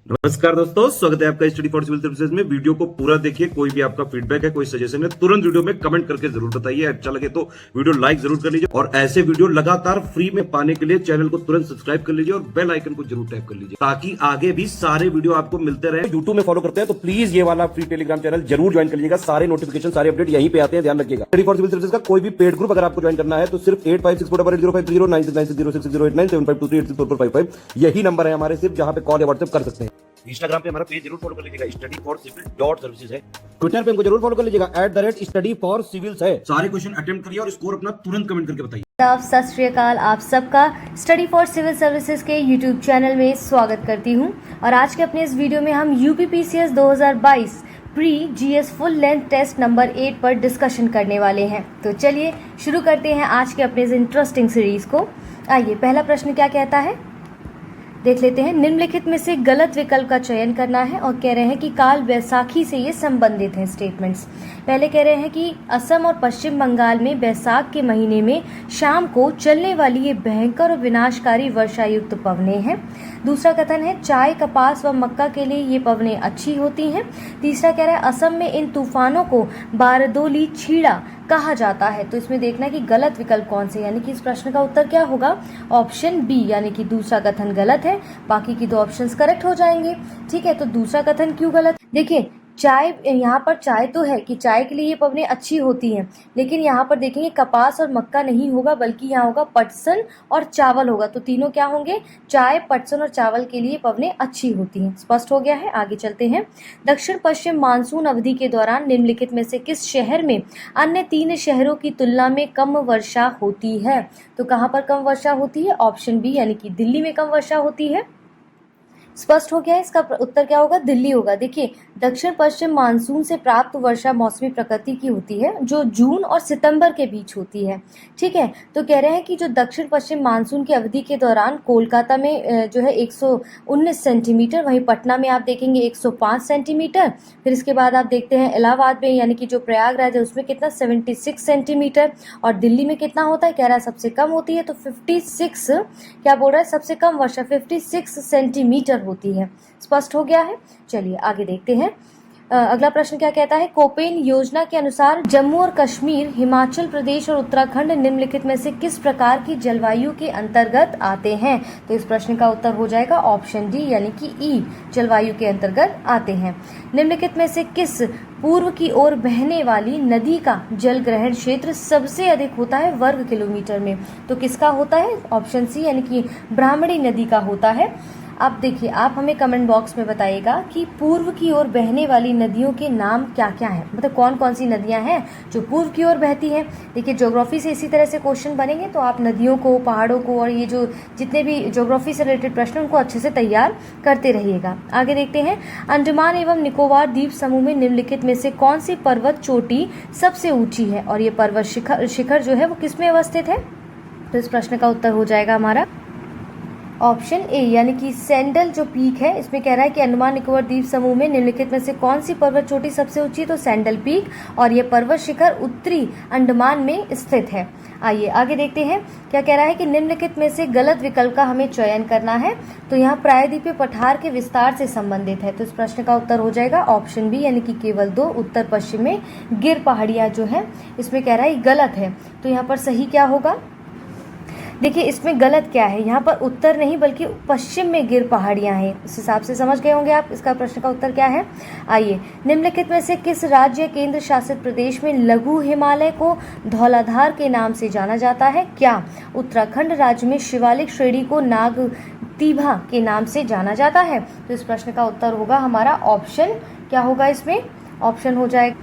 नमस्कार दोस्तों, स्वागत है आपका स्टडी फॉर सिविल सर्विसेज में। वीडियो को पूरा देखिए। कोई भी आपका फीडबैक है, कोई सजेशन है, तुरंत वीडियो में कमेंट करके जरूर बताइए। अच्छा लगे तो वीडियो लाइक जरूर कर लीजिए और ऐसे वीडियो लगातार फ्री में पाने के लिए चैनल को तुरंत सब्सक्राइब कर लीजिए और बेल आइकन को जरूर टैप कर लीजिए ताकि आगे भी सारे वीडियो आपको मिलते रहे। यूट्यूब में फॉलो करते हैं तो प्लीज ये वाला फ्री टेलीग्राम चैनल जरूर ज्वाइन कर लीजिएगा। सारे नोटिफिकेशन, सारे अपडेट यहीं पे आते हैं, ध्यान रखिएगा। स्टडी फॉर सिविल सर्विसेज का कोई भी पेड ग्रुप अगर आपको ज्वाइन करना है तो सिर्फ 856480560660897523860455 यही नंबर है हमारे, सिर्फ जहां पे कॉल या व्हाट्सएप कर सकते हैं। इंस्टाग्राम पे हमारा पेज जरूर फॉलो कर लीजिएगा, studyforcivil.services है। ट्विटर पे हमको जरूर फॉलो कर लीजिएगा, @studyforcivils है। सारे क्वेश्चन अटेम्प्ट करिए और स्कोर अपना तुरंत कमेंट करके बताइए। सत श्री अकाल, आप सबका स्टडी फॉर सिविल सर्विसेज के यूट्यूब चैनल में स्वागत करती हूं। और आज के अपने इस वीडियो में हम UPPCS 2022 pre GS full length test number 8 पर डिस्कशन करने वाले हैं। तो चलिए शुरू करते हैं आज के अपने इस इंटरेस्टिंग सीरीज को। आइए, पहला प्रश्न क्या कहता है देख लेते हैं। निम्नलिखित में से गलत विकल्प का चयन करना है और कह रहे हैं कि काल बैसाखी से ये संबंधित हैं स्टेटमेंट्स। पहले कह रहे हैं कि असम और पश्चिम बंगाल में बैसाख के महीने में शाम को चलने वाली ये भयंकर और विनाशकारी वर्षायुक्त पवनें हैं। दूसरा कथन है चाय, कपास व मक्का के लिए ये पवनें अच्छी होती हैं। तीसरा कह रहा है असम में इन तूफानों को बारदोली छीड़ा कहा जाता है। तो इसमें देखना है कि गलत विकल्प कौन से, यानी कि इस प्रश्न का उत्तर क्या होगा, ऑप्शन बी, यानी कि दूसरा कथन गलत है। बाकी की दो ऑप्शंस करेक्ट हो जाएंगे। ठीक है, तो दूसरा कथन क्यों गलत? देखिए, चाय, यहाँ पर चाय तो है कि चाय के लिए ये पवनें अच्छी होती हैं, लेकिन यहाँ पर देखेंगे कपास और मक्का नहीं होगा, बल्कि यहाँ होगा पटसन और चावल होगा। तो तीनों क्या होंगे, चाय, पटसन और चावल के लिए पवनें अच्छी होती हैं। स्पष्ट हो गया है। आगे चलते हैं। दक्षिण पश्चिम मानसून अवधि के दौरान निम्नलिखित में से किस शहर में अन्य 3 शहरों की तुलना में कम वर्षा होती है? तो कहाँ पर कम वर्षा होती है? ऑप्शन बी, यानी कि दिल्ली में कम वर्षा होती है। स्पष्ट हो गया है, इसका उत्तर क्या होगा, दिल्ली होगा। देखिए, दक्षिण पश्चिम मानसून से प्राप्त वर्षा मौसमी प्रकृति की होती है जो जून और सितंबर के बीच होती है। ठीक है, तो कह रहे हैं कि जो दक्षिण पश्चिम मानसून की अवधि के दौरान कोलकाता में जो है 119 सेंटीमीटर, वहीं पटना में आप देखेंगे 105 सेंटीमीटर। फिर इसके बाद आप देखते हैं इलाहाबाद में, यानी कि जो प्रयागराज है उसमें कितना, 76 सेंटीमीटर। और दिल्ली में कितना होता है, कह रहा है सबसे कम होती है। तो 56, क्या बोल रहा है, सबसे कम वर्षा 56 सेंटीमीटर होती है। स्पष्ट हो गया है। चलिए आगे देखते हैं। अगला प्रश्न क्या कहता है, कोपेन योजना के अनुसार जम्मू और कश्मीर, हिमाचल प्रदेश और उत्तराखंड निम्नलिखित में से किस प्रकार की जलवायु के अंतर्गत आते हैं? तो इस प्रश्न का उत्तर हो जाएगा ऑप्शन डी, यानी कि ई, जलवायु के अंतर्गत आते हैं। निम्नलिखित में से किस पूर्व की ओर बहने वाली नदी का जल ग्रहण क्षेत्र सबसे अधिक होता है वर्ग किलोमीटर में? तो किसका होता है? ऑप्शन सी, यानी कि ब्राह्मणी नदी का होता है। अब देखिए, आप हमें कमेंट बॉक्स में बताइएगा कि पूर्व की ओर बहने वाली नदियों के नाम क्या क्या हैं, मतलब कौन कौन सी नदियां हैं जो पूर्व की ओर बहती हैं। देखिए, ज्योग्राफी से इसी तरह से क्वेश्चन बनेंगे, तो आप नदियों को, पहाड़ों को और ये जो जितने भी ज्योग्राफी से रिलेटेड प्रश्न उनको अच्छे से तैयार करते रहिएगा। आगे देखते हैं। अंडमान एवं निकोबार द्वीप समूह में निम्नलिखित में से कौन सी पर्वत चोटी सबसे ऊंची है? और ये पर्वत शिखर जो है वो किस में अवस्थित है? तो इस प्रश्न का उत्तर हो जाएगा हमारा ऑप्शन ए, यानी कि सैंडल जो पीक है। इसमें कह रहा है कि अंडमान निकोबार द्वीप समूह में निम्नलिखित में से कौन सी पर्वत चोटी सबसे ऊंची है? तो सैंडल पीक, और ये पर्वत शिखर उत्तरी अंडमान में स्थित है। आइए आगे देखते हैं। क्या कह रहा है कि निम्नलिखित में से गलत विकल्प का हमें चयन करना है। तो यहाँ प्रायद्वीपीय पठार के विस्तार से संबंधित है। तो इस प्रश्न का उत्तर हो जाएगा ऑप्शन बी, यानी कि केवल 2 उत्तर पश्चिम में गिर पहाड़ियां जो है, इसमें कह रहा है गलत है। तो यहाँ पर सही क्या होगा? देखिए, इसमें गलत क्या है, यहाँ पर उत्तर नहीं बल्कि पश्चिम में गिर पहाड़ियां हैं। इस हिसाब से समझ गए होंगे आप इसका प्रश्न का उत्तर क्या है। आइए, निम्नलिखित में से किस राज्य केंद्र शासित प्रदेश में लघु हिमालय को धौलाधार के नाम से जाना जाता है? क्या उत्तराखंड राज्य में शिवालिक श्रेणी को नागतीभा के नाम से जाना जाता है? तो इस प्रश्न का उत्तर होगा हमारा ऑप्शन, क्या होगा इसमें, ऑप्शन हो जाएगा,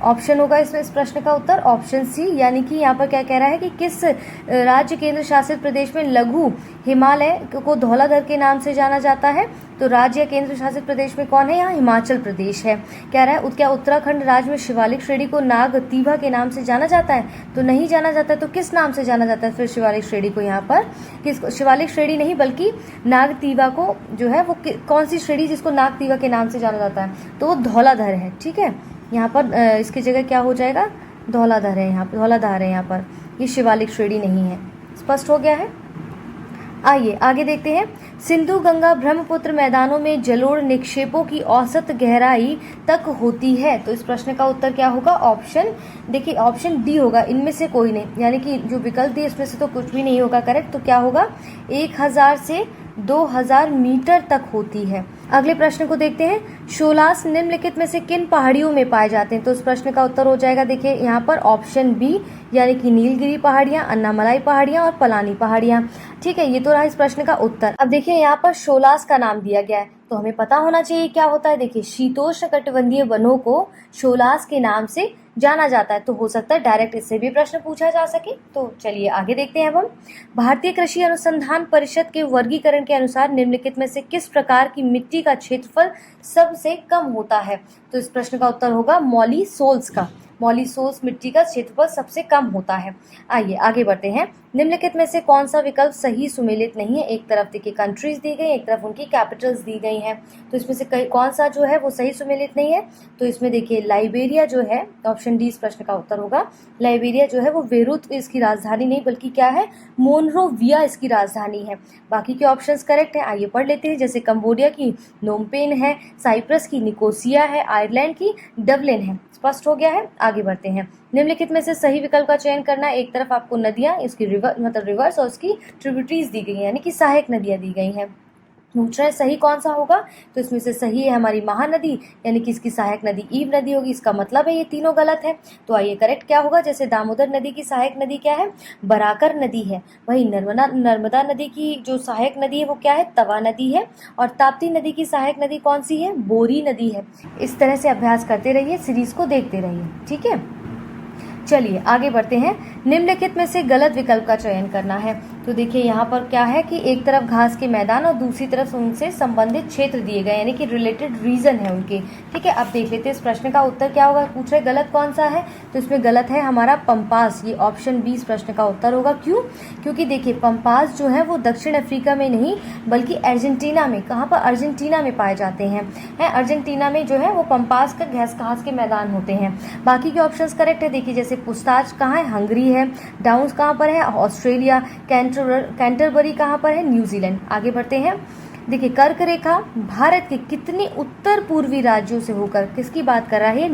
ऑप्शन होगा इसमें इस प्रश्न का उत्तर ऑप्शन सी, यानी कि यहाँ पर क्या कह रहा है कि किस राज्य केंद्र शासित प्रदेश में लघु हिमालय को धौलाधर के नाम से जाना जाता है? तो राज्य केंद्र शासित प्रदेश में कौन है यहाँ? हिमाचल प्रदेश है। कह रहा है क्या उत्तराखंड राज्य में शिवालिक श्रेणी को नागतीभा के नाम से जाना जाता है? तो नहीं जाना जाता है। तो किस नाम से जाना जाता है फिर शिवालिक श्रेणी को? यहाँ पर किस, शिवालिक श्रेणी नहीं बल्कि नागतीभा को जो है वो कौन सी श्रेणी जिसको नागतीभा के नाम से जाना जाता है? तो वो धौलाधर है। ठीक है, यहाँ पर इसकी जगह क्या हो जाएगा, धौलाधर है, यहाँ पर धौलाधार है, यहाँ पर ये शिवालिक श्रेणी नहीं है। स्पष्ट हो गया है। आइए आगे देखते हैं। सिंधु गंगा ब्रह्मपुत्र मैदानों में जलोढ़ निक्षेपों की औसत गहराई तक होती है। तो इस प्रश्न का उत्तर क्या होगा? ऑप्शन देखिए, ऑप्शन डी होगा, इनमें से कोई नहीं, यानी कि जो विकल्प दिए इसमें से तो कुछ भी नहीं होगा करेक्ट। तो क्या होगा? 1000 से 2000 मीटर तक होती है। अगले प्रश्न को देखते हैं। शोलास निम्नलिखित में से किन पहाड़ियों में पाए जाते हैं? तो इस प्रश्न का उत्तर हो जाएगा देखिए यहाँ पर ऑप्शन बी, यानी कि नीलगिरी पहाड़ियां, अन्नामलाई पहाड़ियां और पलानी पहाड़ियां। ठीक है, ये तो रहा इस प्रश्न का उत्तर। अब देखिए यहाँ पर शोलास का नाम दिया गया है, तो हमें पता होना चाहिए क्या होता है। देखिए, शीतोष्ण कटिबंधीय वनों को शोलास के नाम से जाना जाता है, तो हो सकता है डायरेक्ट इससे भी प्रश्न पूछा जा सके। तो चलिए आगे देखते हैं। अब हम भारतीय कृषि अनुसंधान परिषद के वर्गीकरण के अनुसार निम्नलिखित में से किस प्रकार की मिट्टी का क्षेत्रफल सबसे कम होता है? तो इस प्रश्न का उत्तर होगा मॉलीसोल्स का। मॉलीसोल्स मिट्टी का क्षेत्रफल सबसे कम होता है। आइए आगे बढ़ते हैं। निम्नलिखित में से कौन सा विकल्प सही सुमेलित नहीं है? एक तरफ देखिए कंट्रीज दी गई, एक तरफ उनकी कैपिटल्स दी गई हैं, तो इसमें से कौन सा जो है वो सही सुमेलित नहीं है? तो इसमें देखिए लाइबेरिया जो है, ऑप्शन डी इस प्रश्न का उत्तर होगा। लाइबेरिया जो है वो बेरूत इसकी राजधानी नहीं बल्कि क्या है? मोनरोविया इसकी राजधानी है। बाकी के ऑप्शंस करेक्ट है। आइए पढ़ लेते हैं। जैसे कंबोडिया की नोमपेन है, साइप्रस की निकोसिया है, आयरलैंड की डबलिन है। स्पष्ट हो गया है? आगे बढ़ते हैं। निम्नलिखित में से सही विकल्प का चयन करना। एक तरफ आपको नदियां, इसकी रिवर्स और उसकी ट्रिब्यूटरीज दी गई हैं, यानी कि सहायक नदियां दी गई हैं। पूछ रहे सही कौन सा होगा? तो इसमें से सही है हमारी महानदी, यानी कि इसकी सहायक नदी ईव नदी होगी। इसका मतलब है ये तीनों गलत है। तो आइए करेक्ट क्या होगा? जैसे दामोदर नदी की सहायक नदी क्या है? बराकर नदी है। वही नर्मदा नदी की जो सहायक नदी है वो क्या है? तवा नदी है। और ताप्ती नदी की सहायक नदी कौन सी है? बोरी नदी है। इस तरह से अभ्यास करते रहिए, सीरीज को देखते रहिए। ठीक है, चलिए आगे बढ़ते हैं। निम्नलिखित में से गलत विकल्प का चयन करना है। तो देखिए यहाँ पर क्या है कि एक तरफ घास के मैदान और दूसरी तरफ उनसे संबंधित क्षेत्र दिए गए, यानी कि रिलेटेड रीजन है उनके। ठीक है, अब देख लेते हैं इस प्रश्न का उत्तर क्या होगा। पूछ रहे गलत कौन सा है? तो इसमें गलत है हमारा पंपास। ये ऑप्शन बी इस प्रश्न का उत्तर होगा। क्यों? क्योंकि देखिए पंपास जो है वो दक्षिण अफ्रीका में नहीं बल्कि अर्जेंटीना में, कहाँ पर? अर्जेंटीना में पाए जाते हैं। अर्जेंटीना में जो है वो पंपास का घास के मैदान होते हैं। बाकी के ऑप्शंस करेक्ट है। देखिए जैसे पुस्ताच कहाँ है? हंगरी है। डाउन्स कहाँ पर है? ऑस्ट्रेलिया। कैंटरबरी कहाँ पर है? न्यूजीलैंड। आगे बढ़ते हैं। देखिए कर्क रेखा भारत के कितने उत्तर पूर्वी राज्यों से होकर, किसकी बात कर रहा है?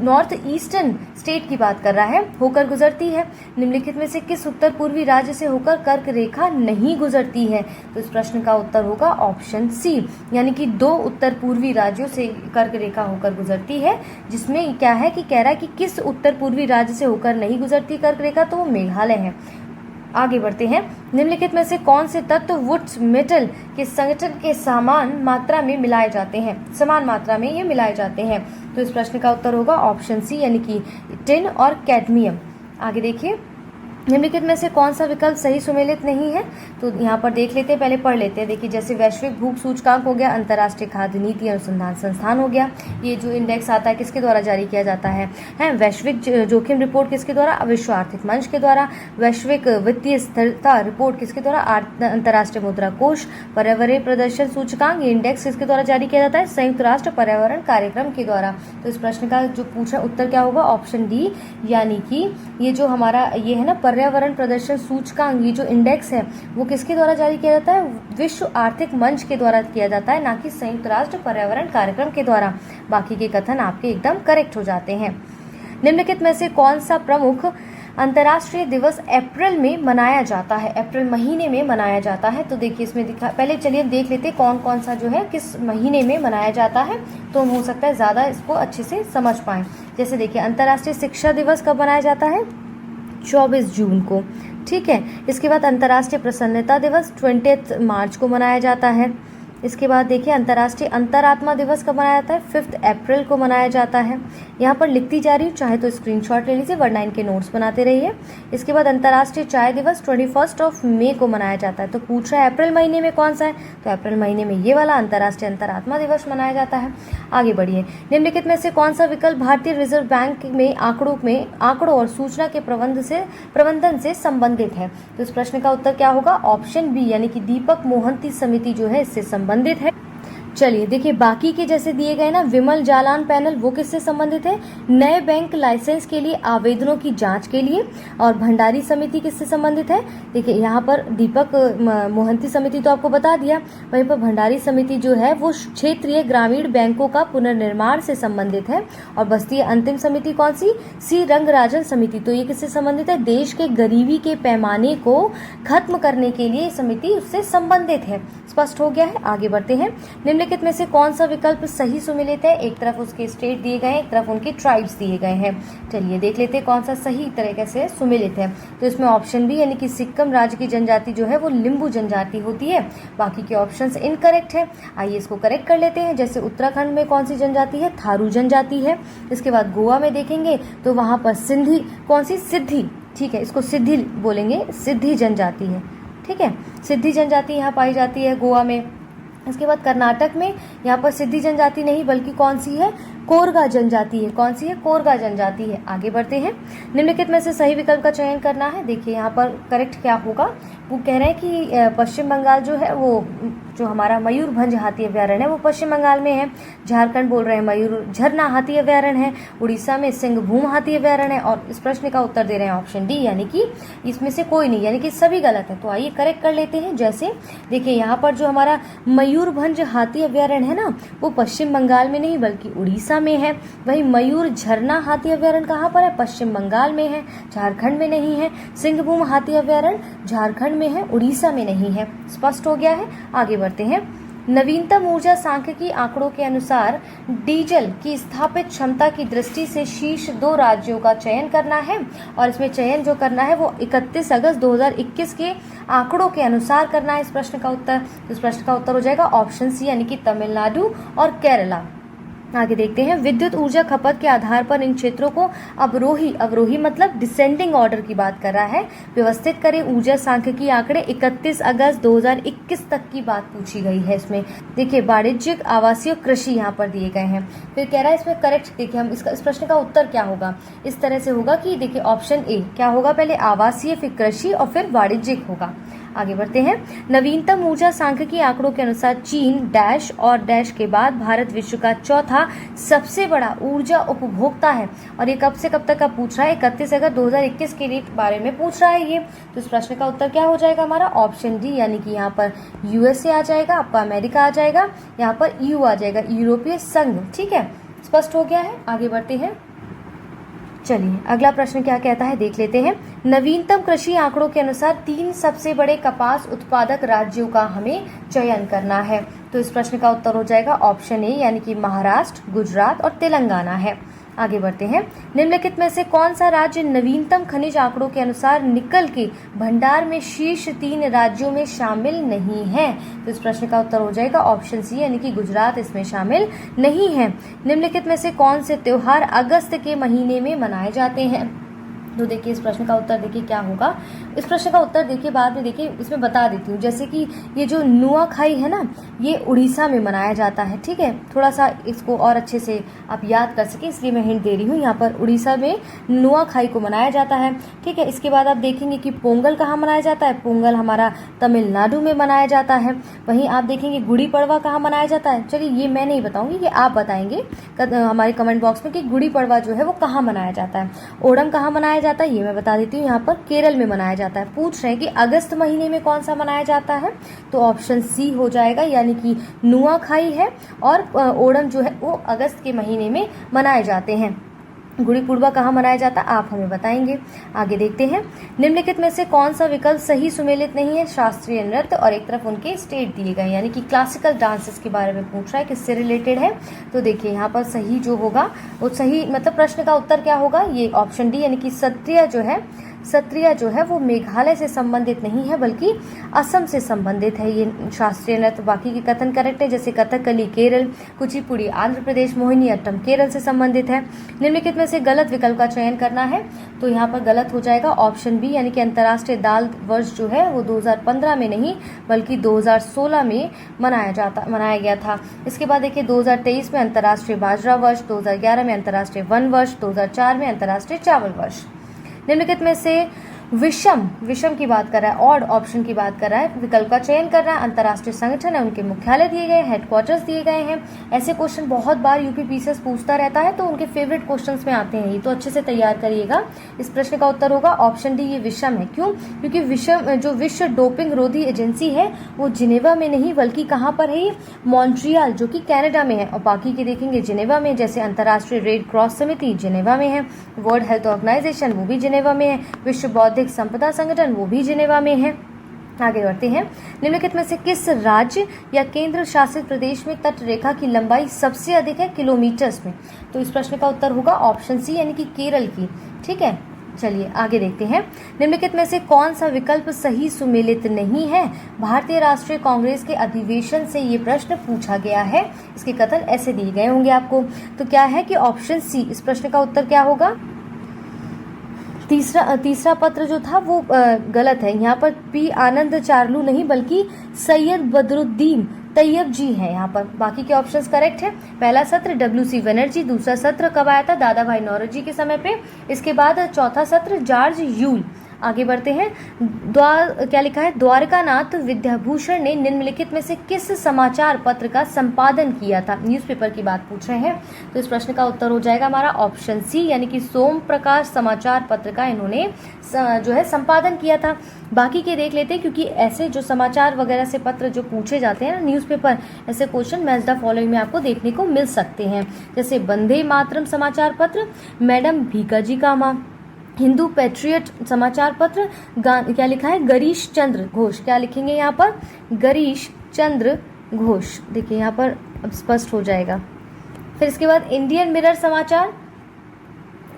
नॉर्थ ईस्टर्न स्टेट की बात कर रहा है, होकर गुजरती है। निम्नलिखित में से किस उत्तर पूर्वी राज्य से होकर कर्क रेखा नहीं गुजरती है? तो इस प्रश्न का उत्तर होगा ऑप्शन सी, यानी कि 2 उत्तर पूर्वी राज्यों से कर्क रेखा होकर गुजरती है। जिसमें क्या है कि कह रहा है कि किस उत्तर पूर्वी राज्य से होकर नहीं गुजरती कर्क रेखा? तो वो मेघालय है। आगे बढ़ते हैं। निम्नलिखित में से कौन से तत्व वुड्स मेटल के संगठन के समान मात्रा में मिलाए जाते हैं? समान मात्रा में ये मिलाए जाते हैं। तो इस प्रश्न का उत्तर होगा ऑप्शन सी, यानी कि टिन और कैडमियम। आगे देखिए, निम्नलिखित में से कौन सा विकल्प सही सुमेलित नहीं है? तो यहाँ पर देख लेते हैं, पहले पढ़ लेते हैं। देखिए जैसे वैश्विक भूख सूचकांक हो गया, अंतर्राष्ट्रीय खाद्य नीति अनुसंधान संस्थान हो गया। ये जो इंडेक्स आता है किसके द्वारा जारी किया जाता है? वैश्विक जोखिम रिपोर्ट किसके द्वारा? विश्व आर्थिक मंच के द्वारा। वैश्विक वित्तीय स्थिरता रिपोर्ट किसके द्वारा? अंतर्राष्ट्रीय मुद्रा कोष। पर्यावरणीय प्रदर्शन सूचकांक, ये इंडेक्स किसके द्वारा जारी किया जाता है? संयुक्त राष्ट्र पर्यावरण कार्यक्रम के द्वारा। तो इस प्रश्न का जो पूछा उत्तर क्या होगा? ऑप्शन डी, यानी कि ये जो हमारा ये है ना पर्यावरण प्रदर्शन सूचकांक, ये जो इंडेक्स है वो किसके द्वारा जारी किया जाता है? विश्व आर्थिक मंच के द्वारा किया जाता है, ना कि संयुक्त राष्ट्र पर्यावरण कार्यक्रम के द्वारा। बाकी के कथन आपके एकदम करेक्ट हो जाते हैं। निम्नलिखित में से कौन सा प्रमुख अंतर्राष्ट्रीय दिवस अप्रैल में मनाया जाता है? अप्रैल महीने में मनाया जाता है। तो देखिए इसमें पहले चलिए देख लेते हैं कौन कौन सा जो है किस महीने में मनाया जाता है, तो हो सकता है ज़्यादा इसको अच्छे से समझ पाएँ। जैसे देखिए अंतर्राष्ट्रीय शिक्षा दिवस कब मनाया जाता है? 24 जून को। ठीक है, इसके बाद अंतर्राष्ट्रीय प्रसन्नता दिवस 20 मार्च को मनाया जाता है। इसके बाद देखिए अंतर्राष्ट्रीय अंतरात्मा दिवस कब मनाया जाता है? 5 अप्रैल को मनाया जाता है। यहाँ पर लिखती जा रही हूँ, चाहे तो स्क्रीनशॉट ले लीजिए वरना इनके नोट्स बनाते रहिए। इसके बाद अंतर्राष्ट्रीय चाय दिवस 21 मई को मनाया जाता है। तो पूछ रहा है अप्रैल महीने में कौन सा है? तो अप्रैल महीने में ये वाला अंतर्राष्ट्रीय अंतरात्मा दिवस मनाया जाता है। आगे बढ़िए। निम्नलिखित में से कौन सा विकल्प भारतीय रिजर्व बैंक में आंकड़ों और सूचना के प्रबंधन से संबंधित है? तो इस प्रश्न का उत्तर क्या होगा? ऑप्शन बी, यानी कि दीपक मोहंती समिति जो है इससे संबंधित है। चलिए देखिए, बाकी के जैसे दिए गए ना, विमल जालान पैनल वो किससे संबंधित है? नए बैंक लाइसेंस के लिए आवेदनों की जांच के लिए। और भंडारी समिति किससे संबंधित है? देखिए यहाँ पर दीपक मोहंती समिति तो आपको बता दिया, वहीं पर भंडारी समिति जो है वो क्षेत्रीय ग्रामीण बैंकों का पुनर्निर्माण से संबंधित है। और बस्ती है अंतिम समिति कौन सी? सी रंगराजन समिति। तो ये किससे संबंधित है? देश के गरीबी के पैमाने को खत्म करने के लिए समिति उससे संबंधित है। स्पष्ट हो गया है? आगे बढ़ते हैं। निम्नलिखित में से कौन सा विकल्प सही सुमेलित है? एक तरफ उसके स्टेट दिए गए हैं, एक तरफ उनके ट्राइब्स दिए गए हैं। चलिए देख लेते हैं कौन सा सही तरीके से सुमेलित है। तो इसमें ऑप्शन बी यानी कि सिक्किम राज्य की जनजाति जो है वो लिंबू जनजाति होती है। बाकी के ऑप्शंस इनकरेक्ट है। आइए इसको करेक्ट कर लेते हैं। जैसे उत्तराखंड में कौन सी जनजाति है? थारू जनजाति है। इसके बाद गोवा में देखेंगे तो वहां पर सिंधी, कौन सी? सिद्धि, ठीक है, इसको सिद्धि बोलेंगे, सिद्धि जनजाति है, ठीक है, सिद्धि जनजाति यहाँ पाई जाती है गोवा में। इसके बाद कर्नाटक में यहाँ पर सिद्धि जनजाति नहीं बल्कि कौन सी है? कोरगा जनजाति है। कौन सी है? कोरगा जनजाति है। आगे बढ़ते हैं। निम्नलिखित में से सही विकल्प का चयन करना है। देखिए यहाँ पर करेक्ट क्या होगा? वो कह रहे हैं कि पश्चिम बंगाल जो है वो जो हमारा मयूरभंज हाथी अभ्यारण्य है वो पश्चिम बंगाल में है। झारखंड बोल रहे हैं मयूर झरना हाथी अभ्यारण्य है। उड़ीसा में सिंहभूम हाथी अभ्यारण्य है। और इस प्रश्न का उत्तर दे रहे हैं ऑप्शन डी, यानी कि इसमें से कोई नहीं, यानी कि सभी गलत है। तो आइए करेक्ट कर लेते हैं। जैसे देखिए यहाँ पर जो हमारा मयूरभंज हाथी अभ्यारण्य है ना, वो पश्चिम बंगाल में नहीं बल्कि उड़ीसा में है। वही मयूर झरना हाथी अभ्यारण्य कहाँ पर है? पश्चिम बंगाल में है, झारखंड में नहीं है। सिंहभूम हाथी अभ्यारण्य झारखंड में है, उड़ीसा में नहीं है। स्पष्ट हो गया है? आगे बढ़ते हैं। नवीनतम ऊर्जा सांख्यिकी आंकड़ों के अनुसार डीजल की स्थापित क्षमता की दृष्टि से शीर्ष 2 राज्यों का चयन करना है। और इसमें चयन जो करना है वो 31 अगस्त 2021 के आंकड़ों के अनुसार करना है। इस प्रश्न का उत्तर हो जाएगा ऑप्शन सी, यानी कि तमिलनाडु और केरला। आगे देखते हैं। विद्युत ऊर्जा खपत के आधार पर इन क्षेत्रों को अवरोही मतलब डिसेंडिंग ऑर्डर की बात कर रहा है, व्यवस्थित करें। ऊर्जा सांख्यिकी आंकड़े 31 अगस्त 2021 तक की बात पूछी गई है। इसमें देखिए वाणिज्यिक, आवासीय, कृषि यहाँ पर दिए गए हैं। फिर कह रहा है इसमें करेक्ट, देखिए हम इस प्रश्न का उत्तर क्या होगा? इस तरह से होगा कि देखिए ऑप्शन ए क्या होगा? पहले आवासीय, फिर कृषि और फिर वाणिज्यिक होगा। आगे बढ़ते हैं। नवीनतम ऊर्जा सांख्यिकी आंकड़ों के अनुसार चीन डैश और डैश के बाद भारत विश्व का चौथा सबसे बड़ा ऊर्जा उपभोक्ता है। और ये कब से कब तक का पूछ रहा है? 31 अगस्त 2021 के बारे में पूछ रहा है ये। तो इस प्रश्न का उत्तर क्या हो जाएगा हमारा? ऑप्शन डी, यानी कि यहाँ पर यूएसए आ जाएगा, आपका अमेरिका आ जाएगा, यहाँ पर ईयू आ जाएगा, यूरोपीय संघ। ठीक है, स्पष्ट हो गया है? आगे बढ़ते हैं। चलिए अगला प्रश्न क्या कहता है देख लेते हैं। नवीनतम कृषि आंकड़ों के अनुसार 3 सबसे बड़े कपास उत्पादक राज्यों का हमें चयन करना है। तो इस प्रश्न का उत्तर हो जाएगा ऑप्शन ए, यानी कि महाराष्ट्र, गुजरात और तेलंगाना है। आगे बढ़ते हैं। निम्नलिखित में से कौन सा राज्य नवीनतम खनिज आंकड़ों के अनुसार निकल के भंडार में शीर्ष 3 राज्यों में शामिल नहीं है? तो इस प्रश्न का उत्तर हो जाएगा ऑप्शन सी, यानी कि गुजरात इसमें शामिल नहीं है। निम्नलिखित में से कौन से त्योहार अगस्त के महीने में मनाए जाते हैं? तो देखिए इस प्रश्न का उत्तर देखिए क्या होगा। इस प्रश्न का उत्तर देखिए बाद में देखिए इसमें बता देती हूँ। जैसे कि ये जो नुआखाई है ना, ये उड़ीसा में मनाया जाता है। ठीक है, थोड़ा सा इसको और अच्छे से आप याद कर सके इसलिए मैं हिंट दे रही हूँ। यहाँ पर उड़ीसा में नुआखाई को मनाया जाता है। ठीक है, इसके बाद आप देखेंगे कि पोंगल कहाँ मनाया जाता है? पोंगल हमारा तमिलनाडु में मनाया जाता है। वहीं आप देखेंगे गुड़ी पड़वा कहाँ मनाया जाता है। चलिए ये मैं नहीं बताऊंगी, ये आप बताएंगे हमारे कमेंट बॉक्स में कि गुड़ी पड़वा जो है वो कहाँ मनाया जाता है। ओणम कहाँ मनाया जाता है ये मैं बता देती हूँ। यहाँ पर केरल में मनाया जाता है। पूछ रहे हैं कि अगस्त महीने में कौन सा मनाया जाता है? तो ऑप्शन सी हो जाएगा, यानी कि नुआखाई है और ओणम जो है वो अगस्त के महीने में मनाए जाते हैं। गुड़ी पड़वा कहाँ मनाया जाता है आप हमें बताएंगे। आगे देखते हैं। निम्नलिखित में से कौन सा विकल्प सही सुमेलित नहीं है? शास्त्रीय नृत्य और एक तरफ उनके स्टेट दिए गए, यानी कि क्लासिकल डांसेस के बारे में पूछ रहा है, किससे रिलेटेड है? तो देखिए यहाँ पर सही जो होगा वो सही मतलब प्रश्न का उत्तर क्या होगा? ये ऑप्शन डी, यानी कि सत्रिया जो है वो मेघालय से संबंधित नहीं है बल्कि असम से संबंधित है ये शास्त्रीय नृत्य। बाकी के कथन करेक्ट है, जैसे कथकली केरल, कुचिपुड़ी आंध्र प्रदेश, मोहिनीअट्टम केरल से संबंधित है। निम्नलिखित में से गलत विकल्प का चयन करना है। तो यहाँ पर गलत हो जाएगा ऑप्शन बी, यानी कि अंतर्राष्ट्रीय दाल वर्ष जो है वो 2015 में नहीं बल्कि 2016 में मनाया गया था। इसके बाद देखिए 2023 में अंतर्राष्ट्रीय बाजरा वर्ष, 2011 में अंतर्राष्ट्रीय वन वर्ष, 2004 में अंतर्राष्ट्रीय चावल वर्ष। निम्नलिखित में से विषम की बात कर रहा है, ऑड ऑप्शन की बात कर रहा है, विकल्प का चयन कर रहा है, अंतर्राष्ट्रीय संगठन है, उनके मुख्यालय दिए गए, हेडक्वार्टर्स दिए गए हैं। ऐसे क्वेश्चन बहुत बार यूपीपीसीएस पूछता रहता है, तो उनके फेवरेट क्वेश्चंस में आते हैं ये, तो अच्छे से तैयार करिएगा। इस प्रश्न का उत्तर होगा ऑप्शन डी, ये विषम है। क्यों? क्योंकि विषम जो विश्व डोपिंग रोधी एजेंसी है वो जिनेवा में नहीं बल्कि कहाँ पर है, ये मॉन्ट्रियल जो कि कनाडा में है, और बाकी के देखेंगे जिनेवा में, जैसे अंतर्राष्ट्रीय रेड क्रॉस समिति जिनेवा में है, वर्ल्ड हेल्थ ऑर्गेनाइजेशन वो भी जिनेवा में है, विश्व बौद्धिक संपदा संगठन वो भी जिनेवा में है। आगे बढ़ते हैं। निम्नलिखित में से किस राज्य या केंद्र शासित प्रदेश में तट रेखा की लंबाई सबसे अधिक है किलोमीटर्स में? तो इस प्रश्न का उत्तर होगा ऑप्शन सी, यानी कि केरल की। ठीक है, चलिए आगे देखते हैं। निम्नलिखित में से कौन सा विकल्प सही सुमेलित नहीं है? भारतीय राष्ट्रीय कांग्रेस के अधिवेशन से ये प्रश्न पूछा गया है। इसके कथन ऐसे दिए गए होंगे आपको। तो क्या है कि ऑप्शन सी, इस प्रश्न का उत्तर क्या होगा? तीसरा पत्र जो था वो गलत है। यहाँ पर पी आनंद चारलू नहीं बल्कि सैयद बदरुद्दीन तैयब जी हैं यहाँ पर। बाकी के ऑप्शंस करेक्ट है। पहला सत्र WC बनर्जी, दूसरा सत्र कब आया था? दादा भाई नौरोजी के समय पे। इसके बाद चौथा सत्र जॉर्ज यूल। आगे बढ़ते हैं। क्या लिखा है? द्वारकानाथ विद्याभूषण ने निम्नलिखित में से किस समाचार पत्र का संपादन किया था? न्यूज़पेपर की बात पूछ रहे हैं, तो इस प्रश्न का उत्तर हो जाएगा हमारा ऑप्शन सी, यानी कि सोम प्रकाश समाचार पत्र का इन्होंने जो है संपादन किया था। बाकी के देख लेते हैं, क्योंकि ऐसे जो समाचार वगैरह से पत्र जो पूछे जाते हैं ना न्यूज़पेपर, ऐसे क्वेश्चन मैच द फॉलोइंग में आपको देखने को मिल सकते हैं। जैसे वंदे मातरम समाचार पत्र, मैडम भीकाजी कामा, हिंदू पैट्रियट समाचार पत्र, क्या लिखा है? गिरीश चंद्र घोष। क्या लिखेंगे यहाँ पर? गिरीश चंद्र घोष। देखिए यहाँ पर अब स्पष्ट हो जाएगा। फिर इसके बाद इंडियन मिरर समाचार,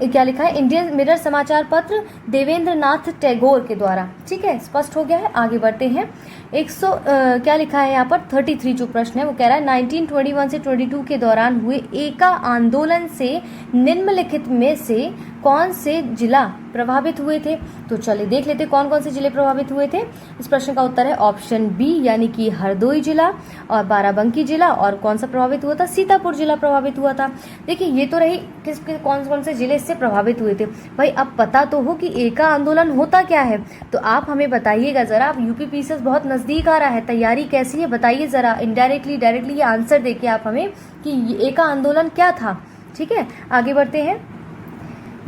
क्या लिखा है? इंडियन मिरर समाचार पत्र देवेंद्र नाथ टैगोर के द्वारा। ठीक है, स्पष्ट हो गया है। आगे बढ़ते हैं। क्या लिखा है यहाँ पर? 33 जो प्रश्न है वो कह रहा है 1921 से 22 के दौरान हुए एका आंदोलन से निम्नलिखित में से कौन से जिला प्रभावित हुए थे? तो चलिए देख लेते कौन कौन से जिले प्रभावित हुए थे। इस प्रश्न का उत्तर है ऑप्शन बी, यानी कि हरदोई जिला और बाराबंकी जिला। और कौन सा प्रभावित हुआ था? सीतापुर जिला प्रभावित हुआ था। देखिए ये तो रही किसके कौन कौन से जिले इससे प्रभावित हुए थे। भाई अब पता तो हो कि एका आंदोलन होता क्या है, तो आप हमें बताइएगा जरा। आप यूपीपीसीएस बहुत नजदीक आ रहा है, तैयारी कैसी है बताइए जरा। इनडायरेक्टली डायरेक्टली ये आंसर देके आप हमें कि एका आंदोलन क्या था। ठीक है, आगे बढ़ते हैं।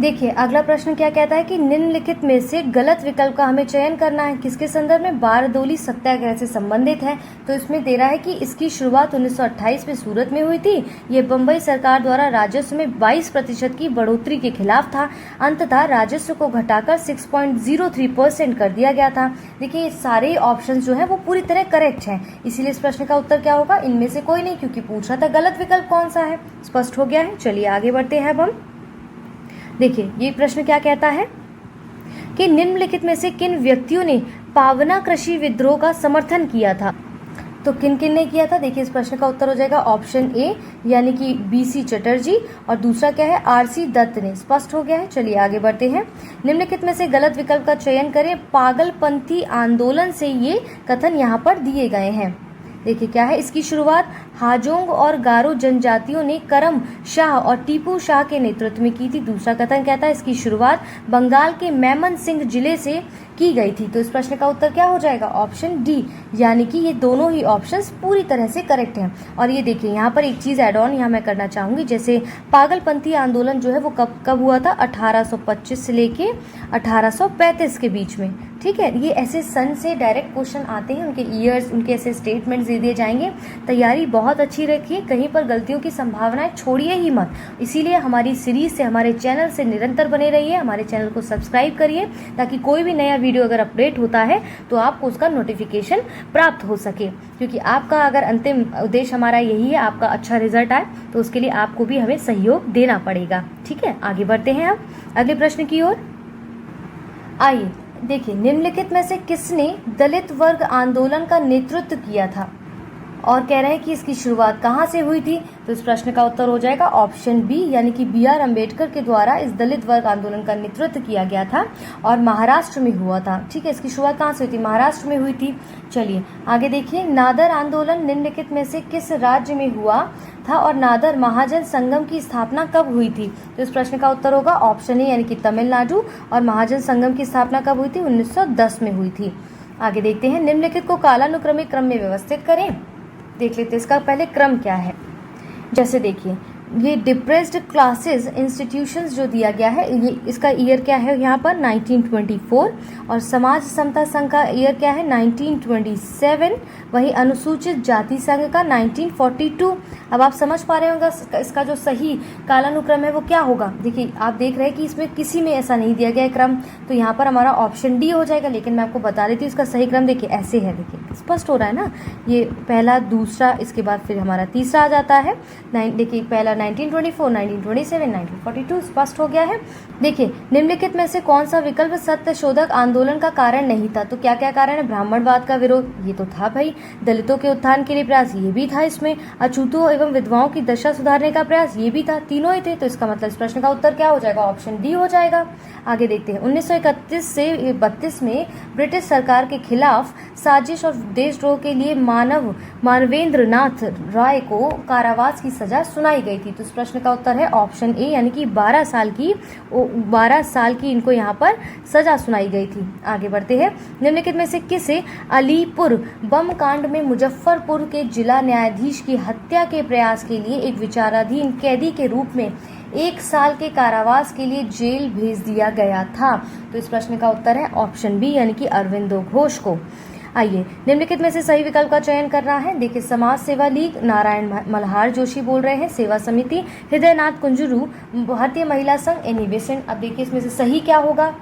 देखिए अगला प्रश्न क्या कहता है कि निम्नलिखित में से गलत विकल्प का हमें चयन करना है। किसके संदर्भ में? बारदोली सत्याग्रह से संबंधित है। तो इसमें दे रहा है कि इसकी शुरुआत 1928 में सूरत में हुई थी। ये बम्बई सरकार द्वारा राजस्व में 22% की बढ़ोतरी के खिलाफ था। अंततः राजस्व को घटाकर 6.03% कर दिया गया था। देखिए सारे ऑप्शन जो है वो पूरी तरह करेक्ट है, इसीलिए इस प्रश्न का उत्तर क्या होगा? इनमें से कोई नहीं, क्योंकि पूछा था गलत विकल्प कौन सा है। स्पष्ट हो गया है। चलिए आगे बढ़ते हैं अब हम। देखिए ये प्रश्न क्या कहता है कि निम्नलिखित में से किन व्यक्तियों ने पावना कृषि विद्रोह का समर्थन किया था? तो किन किन ने किया था? देखिए इस प्रश्न का उत्तर हो जाएगा ऑप्शन ए, यानी कि BC चटर्जी, और दूसरा क्या है? RC दत्त ने। स्पष्ट हो गया है। चलिए आगे बढ़ते हैं। निम्नलिखित में से गलत विकल्प का चयन करें। पागलपंथी आंदोलन से ये कथन यहाँ पर दिए गए हैं। देखिए क्या है? इसकी शुरुआत हाजोंग और गारो जनजातियों ने करम शाह और टीपू शाह के नेतृत्व में की थी। दूसरा कथन कहता है इसकी शुरुआत बंगाल के मैमन सिंह जिले से की गई थी। तो इस प्रश्न का उत्तर क्या हो जाएगा? ऑप्शन डी, यानी कि ये दोनों ही ऑप्शंस पूरी तरह से करेक्ट हैं। और ये देखिए यहाँ पर एक चीज ऐड ऑन यहाँ मैं करना चाहूंगी। जैसे पागलपंथी आंदोलन जो है वो कब हुआ था? 1825 से लेके 1835 के बीच में। ठीक है, ये ऐसे सन से डायरेक्ट क्वेश्चन आते हैं, उनके ईयर्स, उनके ऐसे स्टेटमेंट्स दे दिए जाएंगे। तैयारी बहुत अच्छी रखिए, कहीं पर गलतियों की संभावनाएं छोड़िए ही मत। इसीलिए हमारी सीरीज से, हमारे चैनल से निरंतर बने रहिए। हमारे चैनल को सब्सक्राइब करिए ताकि कोई भी नया वीडियो अगर अपडेट होता है तो आपको उसका नोटिफिकेशन प्राप्त हो सके। क्योंकि आपका अगर अंतिम उद्देश्य हमारा यही है, आपका अच्छा रिजल्ट आए, तो उसके लिए आपको भी हमें सहयोग देना पड़ेगा। ठीक है, आगे बढ़ते हैं अब अगले प्रश्न की ओर। आइए देखिए, निम्नलिखित में से किसने दलित वर्ग आंदोलन का नेतृत्व किया था? और कह रहे हैं कि इसकी शुरुआत कहाँ से हुई थी? तो इस प्रश्न का उत्तर हो जाएगा ऑप्शन बी, यानी कि BR अम्बेडकर के द्वारा इस दलित वर्ग आंदोलन का नेतृत्व किया गया था और महाराष्ट्र में हुआ था। ठीक है, इसकी शुरुआत कहाँ से हुई थी? महाराष्ट्र में हुई थी। चलिए आगे देखिए। नादर आंदोलन निम्नलिखित में से किस राज्य में हुआ? था और नादर महाजन संगम की स्थापना कब हुई थी? तो इस प्रश्न का उत्तर होगा ऑप्शन ए यानी कि तमिलनाडु। और महाजन संगम की स्थापना कब हुई थी? 1910 में हुई थी। आगे देखते हैं, निम्नलिखित को कालानुक्रमिक क्रम में व्यवस्थित करें। देख लेते हैं इसका पहले क्रम क्या है। जैसे देखिए, ये डिप्रेस्ड क्लासेस इंस्टीट्यूशंस जो दिया गया है, ये इसका ईयर क्या है यहाँ पर 1924। और समाज समता संघ का ईयर क्या है 1927। वही अनुसूचित जाति संघ का 1942। अब आप समझ पा रहे होंगे इसका जो सही कालानुक्रम है वो क्या होगा। देखिए, आप देख रहे हैं कि इसमें किसी में ऐसा नहीं दिया गया है क्रम, तो यहाँ पर हमारा ऑप्शन डी हो जाएगा। लेकिन मैं आपको बता देती हूँ इसका सही क्रम देखिए ऐसे है। देखिए स्पष्ट हो रहा है ना, ये पहला, दूसरा, इसके बाद फिर हमारा तीसरा आ जाता है। देखिए पहला 1924, 1927, 1942 स्पष्ट हो गया है। देखिए, निम्नलिखित में से कौन सा विकल्प सत्यशोधक आंदोलन का कारण नहीं था? तो क्या क्या कारण है? ब्राह्मणवाद का विरोध, ये तो था भाई। दलितों के उत्थान के लिए प्रयास, ये भी था इसमें। अछूतों एवं विधवाओं की दशा सुधारने का प्रयास, ये भी था। तीनों ही थे। तो इसका मतलब इस प्रश्न का उत्तर क्या हो जाएगा? ऑप्शन डी हो जाएगा। आगे देखते हैं, 1931 से 32 में ब्रिटिश सरकार के खिलाफ साजिश और देशद्रोह के लिए मानवेंद्र नाथ राय को कारावास की सजा सुनाई गई थी। तो इस प्रश्न का उत्तर है ऑप्शन ए यानी कि 12 साल की इनको यहाँ पर सजा सुनाई गई थी। आगे बढ़ते हैं, निम्नलिखित में से किसे अलीपुर बम कांड में मुजफ्फरपुर के जिला न्यायाधीश की हत्या के प्रयास के लिए एक विचाराधीन कैदी के रूप में 1 साल के कारावास के लिए जेल भेज दिया गया था? तो इस प्रश्न का उत्तर है ऑप्शन बी यानी कि अरविंदो घोष को। आइए, निम्नलिखित में से सही विकल्प का चयन करना है। देखिए, समाज सेवा लीग, नारायण मल्हार जोशी बोल रहे हैं। सेवा समिति, हृदयनाथ कुंजरू, भारतीय महिला संघ, एनी बेसेंट। अब देखिए इसमें से सही क्या होगा,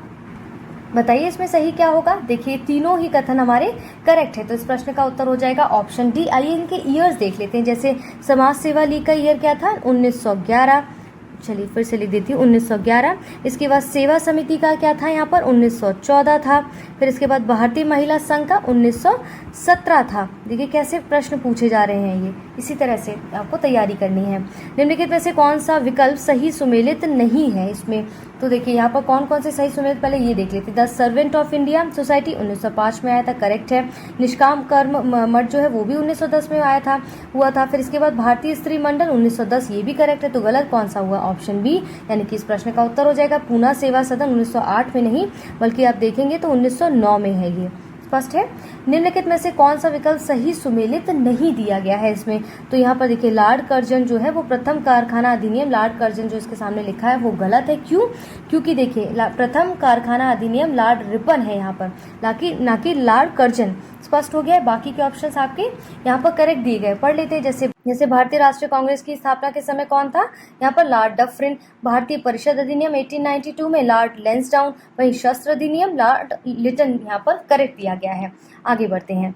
बताइए इसमें सही क्या होगा। देखिए, तीनों ही कथन हमारे करेक्ट है। तो इस प्रश्न का उत्तर हो जाएगा ऑप्शन डी। आइए इनके ईयर्स देख लेते हैं। जैसे समाज सेवा लीग का ईयर क्या था? 1911। चलिए फिर से लिख देती हूँ 1911। इसके बाद सेवा समिति का क्या था यहाँ पर? 1914 था। फिर इसके बाद भारतीय महिला संघ का 1917 था। देखिए कैसे प्रश्न पूछे जा रहे हैं, ये इसी तरह से आपको तैयारी करनी है। निम्नलिखित में से कौन सा विकल्प सही सुमेलित नहीं है इसमें? तो देखिए यहाँ पर कौन कौन से सही सुमेलित, पहले ये देख लेते हैं। The servant of India society 1905 में आया था, करेक्ट है। निष्काम कर्म मठ जो है वो भी 1910 में आया हुआ था। फिर इसके बाद भारतीय स्त्री मंडल 1910, ये भी करेक्ट है। तो गलत कौन सा हुआ? ऑप्शन बी यानी कि इस प्रश्न का उत्तर हो जाएगा पूना सेवा सदन 1908 में नहीं, बल्कि आप देखेंगे तो 1909 में है। ये स्पष्ट है। निम्नलिखित में से कौन सा विकल्प सही सुमेलित नहीं दिया गया है इसमें? तो यहाँ पर देखिए, लॉर्ड कर्जन जो है वो प्रथम कारखाना अधिनियम, लॉर्ड कर्जन जो इसके सामने लिखा है वो गलत है। क्यों? क्योंकि देखिए प्रथम कारखाना अधिनियम लॉर्ड रिपन है यहाँ पर, ना कि लॉर्ड कर्जन। स्पष्ट हो गया है। बाकी के ऑप्शंस आपके यहाँ पर करेक्ट दिए गए, पढ़ लेते हैं। जैसे भारतीय राष्ट्रीय कांग्रेस की स्थापना के समय कौन था? यहाँ पर लॉर्ड डफरिन। भारतीय परिषद अधिनियम 1892 में लॉर्ड लेंसडाउन। वहीं शस्त्र अधिनियम लॉर्ड लिटन यहाँ पर करेक्ट दिया गया है। आगे बढ़ते हैं।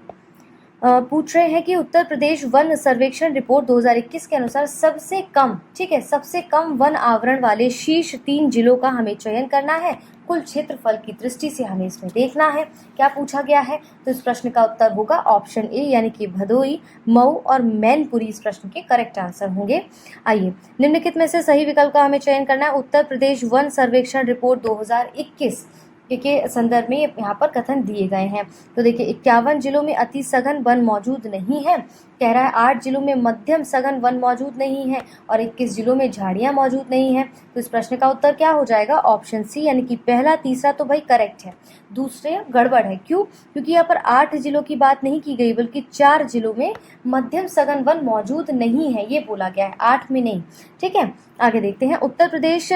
पूछ रहे हैं कि उत्तर प्रदेश वन सर्वेक्षण रिपोर्ट 2021 के अनुसार सबसे कम, ठीक है, सबसे कम वन आवरण वाले शीर्ष 3 जिलों का हमें चयन करना है। कुल क्षेत्रफल की दृष्टि से हमें इसमें देखना है क्या पूछा गया है। तो इस प्रश्न का उत्तर होगा ऑप्शन ए यानी कि भदोई, मऊ और मैनपुरी इस प्रश्न के करेक्ट आंसर होंगे। आइए, निम्नलिखित में से सही विकल्प का हमें चयन करना है। उत्तर प्रदेश वन सर्वेक्षण रिपोर्ट 2021 के संदर्भ में यहाँ पर कथन दिए गए हैं। तो देखिए, 51 जिलों में अति सघन वन मौजूद नहीं है, कह रहा है 8 जिलों में मध्यम सघन वन मौजूद नहीं है और 21 जिलों में झाड़ियां मौजूद नहीं है। तो इस प्रश्न का उत्तर क्या हो जाएगा? ऑप्शन सी यानी कि पहला, तीसरा तो भाई करेक्ट है, दूसरे गड़बड़ है। क्यों? क्योंकि यहाँ पर 8 जिलों की बात नहीं की गई, बल्कि 4 जिलों में मध्यम सघन वन मौजूद नहीं है, ये बोला गया है, 8 में नहीं। ठीक है, आगे देखते हैं। उत्तर प्रदेश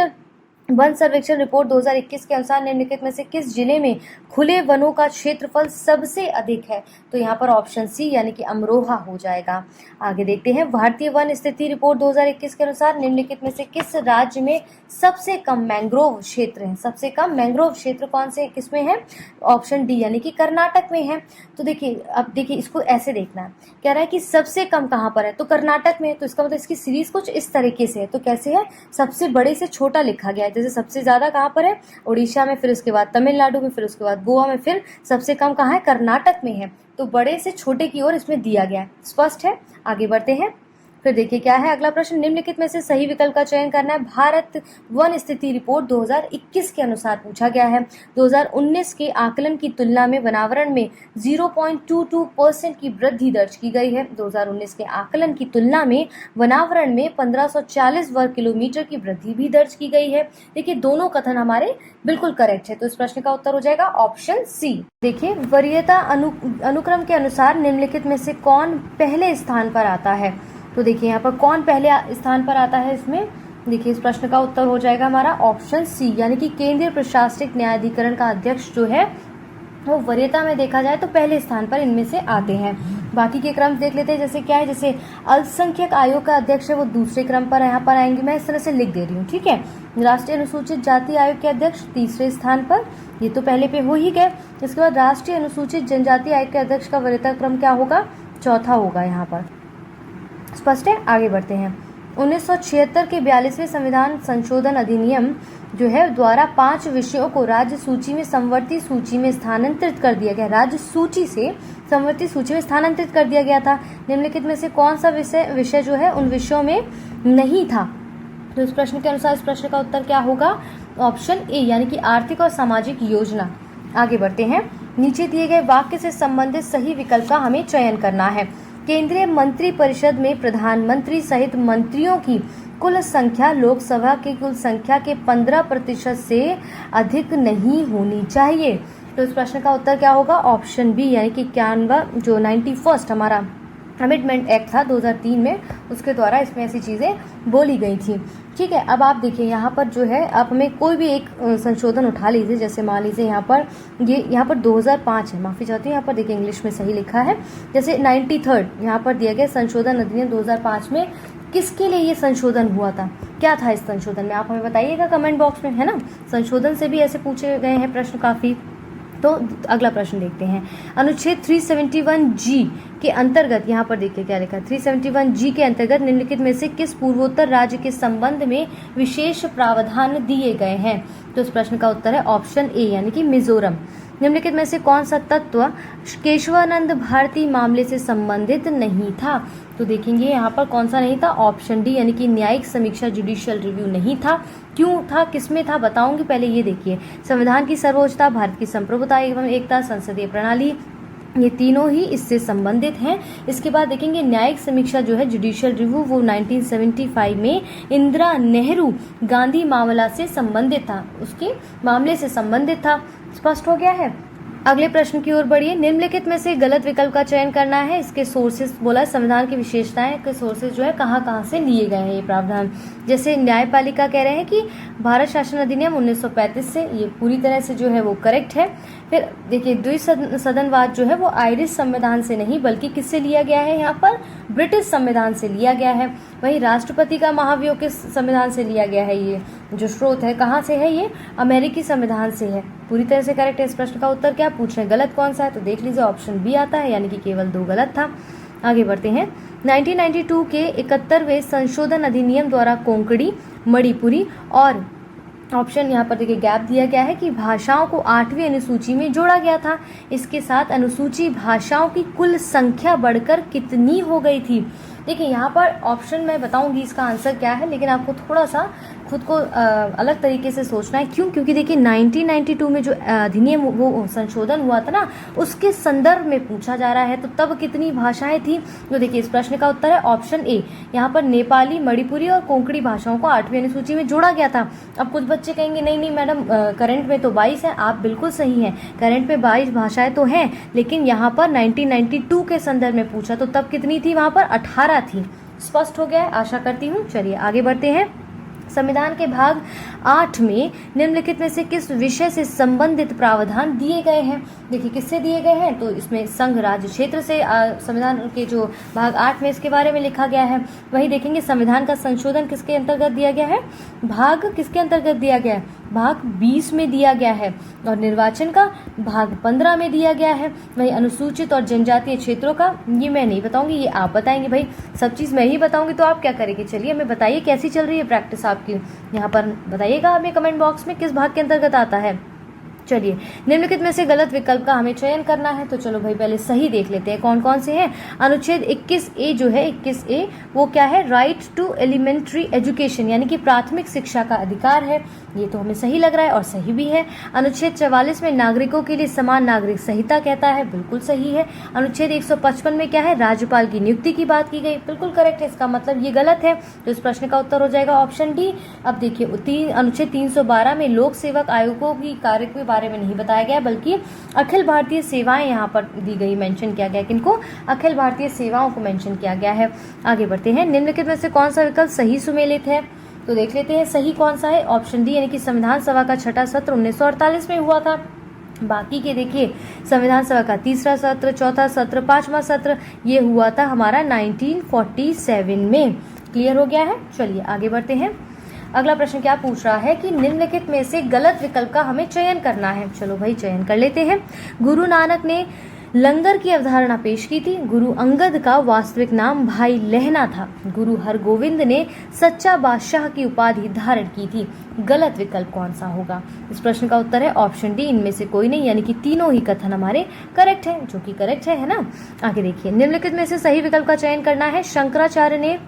वन सर्वेक्षण रिपोर्ट 2021 के अनुसार निम्नलिखित में से किस जिले में खुले वनों का क्षेत्रफल सबसे अधिक है? तो यहाँ पर ऑप्शन सी यानी कि अमरोहा हो जाएगा। आगे देखते हैं। भारतीय वन स्थिति रिपोर्ट 2021 के अनुसार निम्नलिखित में से किस राज्य में सबसे कम मैंग्रोव क्षेत्र है? सबसे कम मैंग्रोव क्षेत्र कौन से किसमें है? ऑप्शन डी यानी कि कर्नाटक में है। तो देखिए, अब देखिए इसको ऐसे देखना है, कह रहा है कि सबसे कम कहाँ पर है? तो कर्नाटक में है। तो इसका मतलब इसकी सीरीज कुछ इस तरीके से है। तो कैसे है? सबसे बड़े से छोटा लिखा गया है। जैसे सबसे ज्यादा कहाँ पर है? उड़ीसा में, फिर उसके बाद तमिलनाडु में, फिर उसके बाद गोवा में, फिर सबसे कम कहाँ है? कर्नाटक में है। तो बड़े से छोटे की ओर इसमें दिया गया है। स्पष्ट है। आगे बढ़ते हैं। फिर देखिए क्या है अगला प्रश्न, निम्नलिखित में से सही विकल्प का चयन करना है। भारत वन स्थिति रिपोर्ट 2021 के अनुसार पूछा गया है। 2019 के आकलन की तुलना में वनावरण में 0.22% की वृद्धि दर्ज की गई है। 2019 के आकलन की तुलना में वनावरण में 1540 वर्ग किलोमीटर की वृद्धि भी दर्ज की गई है। देखिए दोनों कथन हमारे बिल्कुल करेक्ट है, तो इस प्रश्न का उत्तर हो जाएगा ऑप्शन सी। देखिए वरीयता अनुक्रम के अनुसार निम्नलिखित में से कौन पहले स्थान पर आता है। तो देखिए यहाँ पर कौन पहले स्थान पर आता है इसमें, देखिए इस प्रश्न का उत्तर हो जाएगा हमारा ऑप्शन सी, यानी कि केंद्रीय प्रशासनिक न्यायाधिकरण का अध्यक्ष जो है वो वरीयता में देखा जाए तो पहले स्थान पर इनमें से आते हैं। बाकी के क्रम देख लेते हैं, जैसे क्या है, जैसे अल्पसंख्यक आयोग का अध्यक्ष है वो दूसरे क्रम पर यहाँ पर आएंगे, मैं इस तरह से लिख दे रही हूँ, ठीक है। राष्ट्रीय अनुसूचित जाति आयोग के अध्यक्ष तीसरे स्थान पर, ये तो पहले पे हो ही गए। इसके बाद राष्ट्रीय अनुसूचित जनजाति आयोग के अध्यक्ष का वरीयता क्रम क्या होगा, चौथा होगा यहाँ पर। स्पष्ट है, आगे बढ़ते हैं। 1976 के 42वें संविधान संशोधन अधिनियम जो है द्वारा 5 विषयों को राज्य सूची में समवर्ती सूची में स्थानांतरित कर दिया गया। राज्य सूची से समवर्ती सूची में स्थानांतरित कर दिया गया था। निम्नलिखित में से कौन सा विषय जो है उन विषयों में नहीं था। तो इस प्रश्न के अनुसार इस प्रश्न का उत्तर क्या होगा, ऑप्शन ए, यानी कि आर्थिक और सामाजिक योजना। आगे बढ़ते हैं। नीचे दिए गए वाक्य से संबंधित सही विकल्प का हमें चयन करना है। केंद्रीय मंत्री परिषद में प्रधानमंत्री सहित मंत्रियों की कुल संख्या लोकसभा की कुल संख्या के 15% से अधिक नहीं होनी चाहिए। तो इस प्रश्न का उत्तर क्या होगा, ऑप्शन बी, यानी कि 91 जो 91st हमारा अमेंडमेंट एक्ट था 2003 में, उसके द्वारा इसमें ऐसी चीज़ें बोली गई थी। ठीक है, अब आप देखिए यहाँ पर जो है, आप हमें कोई भी एक संशोधन उठा लीजिए, जैसे मान लीजिए यहाँ पर 2005 है, माफ़ी चाहती हूँ, यहाँ पर देखिए इंग्लिश में सही लिखा है, जैसे 93rd यहाँ पर दिया गया संशोधन अधिनियम 2005 में किसके लिए ये संशोधन हुआ था, क्या था इस संशोधन में, आप हमें बताइएगा कमेंट बॉक्स में, है ना। संशोधन से भी ऐसे पूछे गए हैं प्रश्न काफ़ी। तो अगला प्रश्न देखते हैं। अनुच्छेद 371G के अंतर्गत, यहाँ पर देखिए क्या लिखा है, 371G के अंतर्गत निम्नलिखित में से किस पूर्वोत्तर राज्य के संबंध में विशेष प्रावधान दिए गए हैं। तो इस प्रश्न का उत्तर है ऑप्शन ए, यानी कि मिजोरम। निम्नलिखित में से कौन सा तत्व केशवानंद भारती मामले से संबंधित नहीं था। तो देखेंगे यहाँ पर कौन सा नहीं था, ऑप्शन डी, यानी कि न्यायिक समीक्षा जुडिशियल रिव्यू नहीं था। क्यों था, किसमें था, बताऊंगी, पहले ये देखिए। संविधान की सर्वोच्चता, भारत की संप्रभुता एवं एकता, संसदीय प्रणाली, ये तीनों ही इससे संबंधित हैं। इसके बाद देखेंगे न्यायिक समीक्षा जो है जुडिशियल रिव्यू, वो 1975 में इंदिरा नेहरू गांधी मामला से संबंधित था, उसके मामले से संबंधित था। स्पष्ट हो गया है। अगले प्रश्न की ओर बढ़िए। निम्नलिखित में से गलत विकल्प का चयन करना है। इसके सोर्सेस बोला है, संविधान की विशेषताएं के सोर्सेस जो है कहाँ से लिए गए हैं ये प्रावधान। जैसे न्यायपालिका कह रहे हैं कि भारत शासन अधिनियम 1935 से, ये पूरी तरह से जो है वो करेक्ट है। फिर देखिए द्विसदनवाद जो है वो आयरिश संविधान से नहीं बल्कि किससे लिया गया है, यहाँ पर ब्रिटिश संविधान से लिया गया है। वहीं राष्ट्रपति का महाभियोग किस संविधान से लिया गया है, ये जो स्रोत है कहाँ से है, ये अमेरिकी संविधान से है। पूरी तरह से करेक्ट है। इस प्रश्न का उत्तर क्या पूछ रहे हैं, गलत कौन सा है, तो देख लीजिए ऑप्शन बी आता है, यानी कि केवल 2 गलत था। आगे बढ़ते हैं। 1992 के 71वें संशोधन अधिनियम द्वारा कोंकणी, मणिपुरी और ऑप्शन यहाँ पर देखिए गैप दिया गया है कि भाषाओं को 8वीं अनुसूची में जोड़ा गया था। इसके साथ अनुसूची भाषाओं की कुल संख्या बढ़कर कितनी हो गई थी। देखिए यहाँ पर ऑप्शन मैं बताऊंगी इसका आंसर क्या है, लेकिन आपको थोड़ा सा खुद को अलग तरीके से सोचना है। क्यों, क्योंकि देखिए 1992 में जो अधिनियम वो संशोधन हुआ था ना, उसके संदर्भ में पूछा जा रहा है, तो तब कितनी भाषाएं थी। तो देखिए इस प्रश्न का उत्तर है ऑप्शन ए, यहाँ पर नेपाली, मणिपुरी और कोंकणी भाषाओं को 8वीं अनुसूची में जोड़ा गया था। अब कुछ बच्चे कहेंगे नहीं मैडम करंट में तो 22 है। आप बिल्कुल सही हैं, करंट में 22 भाषाएं तो हैं, लेकिन यहाँ पर 1992 के संदर्भ में पूछा तो तब कितनी थी, वहाँ पर 18 थी। स्पष्ट हो गया है, आशा करती हूँ। चलिए आगे बढ़ते हैं। संविधान के भाग 8 में निम्नलिखित में से किस विषय से संबंधित प्रावधान दिए गए हैं। देखिए किससे दिए गए हैं, तो इसमें संघ राज्य क्षेत्र से संविधान के जो भाग 8 में इसके बारे में लिखा गया है। वहीं देखेंगे संविधान का संशोधन किसके अंतर्गत दिया गया है, भाग किसके अंतर्गत दिया गया है, भाग 20 में दिया गया है। और निर्वाचन का भाग 15 में दिया गया है। वहीं अनुसूचित और जनजातीय क्षेत्रों का ये मैं नहीं बताऊंगी, ये आप बताएंगे। भाई सब चीज़ मैं ही बताऊंगी तो आप क्या करेंगे। चलिए हमें बताइए कैसी चल रही है प्रैक्टिस आपकी, यहाँ पर बताइएगा हमें कमेंट बॉक्स में किस भाग के अंतर्गत आता है। चलिए, निम्नलिखित में से गलत विकल्प का हमें चयन करना है। तो चलो भाई पहले सही देख लेते हैं कौन कौन से हैं। अनुच्छेद 21A जो है 21A वो क्या है, राइट टू एलिमेंट्री एजुकेशन यानी कि प्राथमिक शिक्षा का अधिकार है। ये तो हमें सही लग रहा है और सही भी है। अनुच्छेद 44 में नागरिकों के लिए समान नागरिक संहिता कहता है, बिल्कुल सही है। अनुच्छेद 155 में क्या है, राज्यपाल की नियुक्ति की बात की गई, बिल्कुल करेक्ट है। इसका मतलब ये गलत है, तो इस प्रश्न का उत्तर हो जाएगा ऑप्शन डी। अब देखिए अनुच्छेद 312 में लोक सेवक आयोगों की कार्य के बारे में नहीं बताया गया, बल्कि अखिल भारतीय सेवाएं यहाँ पर दी गई, मेंशन किया गया। किनको, अखिल भारतीय सेवाओं को मेंशन किया गया है। आगे बढ़ते हैं, निम्नलिखित में से कौन सा विकल्प सही सुमेलित है, तो देख लेते हैं सही कौन सा है। ऑप्शन डी यानी कि संविधान सभा का छठा सत्र 1948 में हुआ था। बाकी के देखिए संविधान सभा का तीसरा सत्र, चौथा सत्र, पांचवा सत्र ये हुआ था हमारा 1947 में। क्लियर हो गया है। चलिए आगे बढ़ते हैं। अगला प्रश्न क्या पूछ रहा है कि निम्नलिखित में से गलत विकल्प का हमें चयन करना है। चलो भाई चयन कर लेते हैं। गुरु नानक ने लंगर की अवधारणा पेश की थी। गुरु अंगद का वास्तविक नाम भाई लहना था। गुरु हरगोविंद ने सच्चा बादशाह की उपाधि धारण की थी। गलत विकल्प कौन सा होगा। इस प्रश्न का उत्तर है ऑप्शन डी, इनमें से कोई नहीं, यानी कि तीनों ही कथन हमारे करेक्ट है, जो कि करेक्ट है ना। आगे देखिए, निम्नलिखित में से सही विकल्प का चयन करना है। शंकराचार्य ने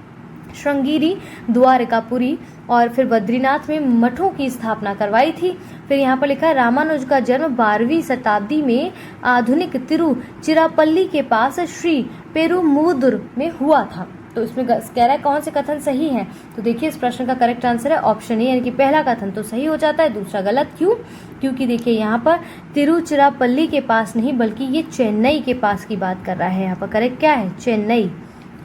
श्रृंगेरी, द्वारकापुरी और फिर बद्रीनाथ में मठों की स्थापना करवाई थी। फिर यहाँ पर लिखा है रामानुज का जन्म 12वीं शताब्दी में आधुनिक तिरुचिरापल्ली के पास श्री पेरुमुदुर में हुआ था। तो इसमें कह रहा है कौन से कथन सही हैं। तो देखिए इस प्रश्न का करेक्ट आंसर है ऑप्शन ए, यानी कि पहला कथन तो सही हो जाता है, दूसरा गलत। क्यों, क्योंकि देखिए यहाँ पर तिरुचिरापल्ली के पास नहीं बल्कि ये चेन्नई के पास की बात कर रहा है। यहाँ पर करेक्ट क्या है, चेन्नई।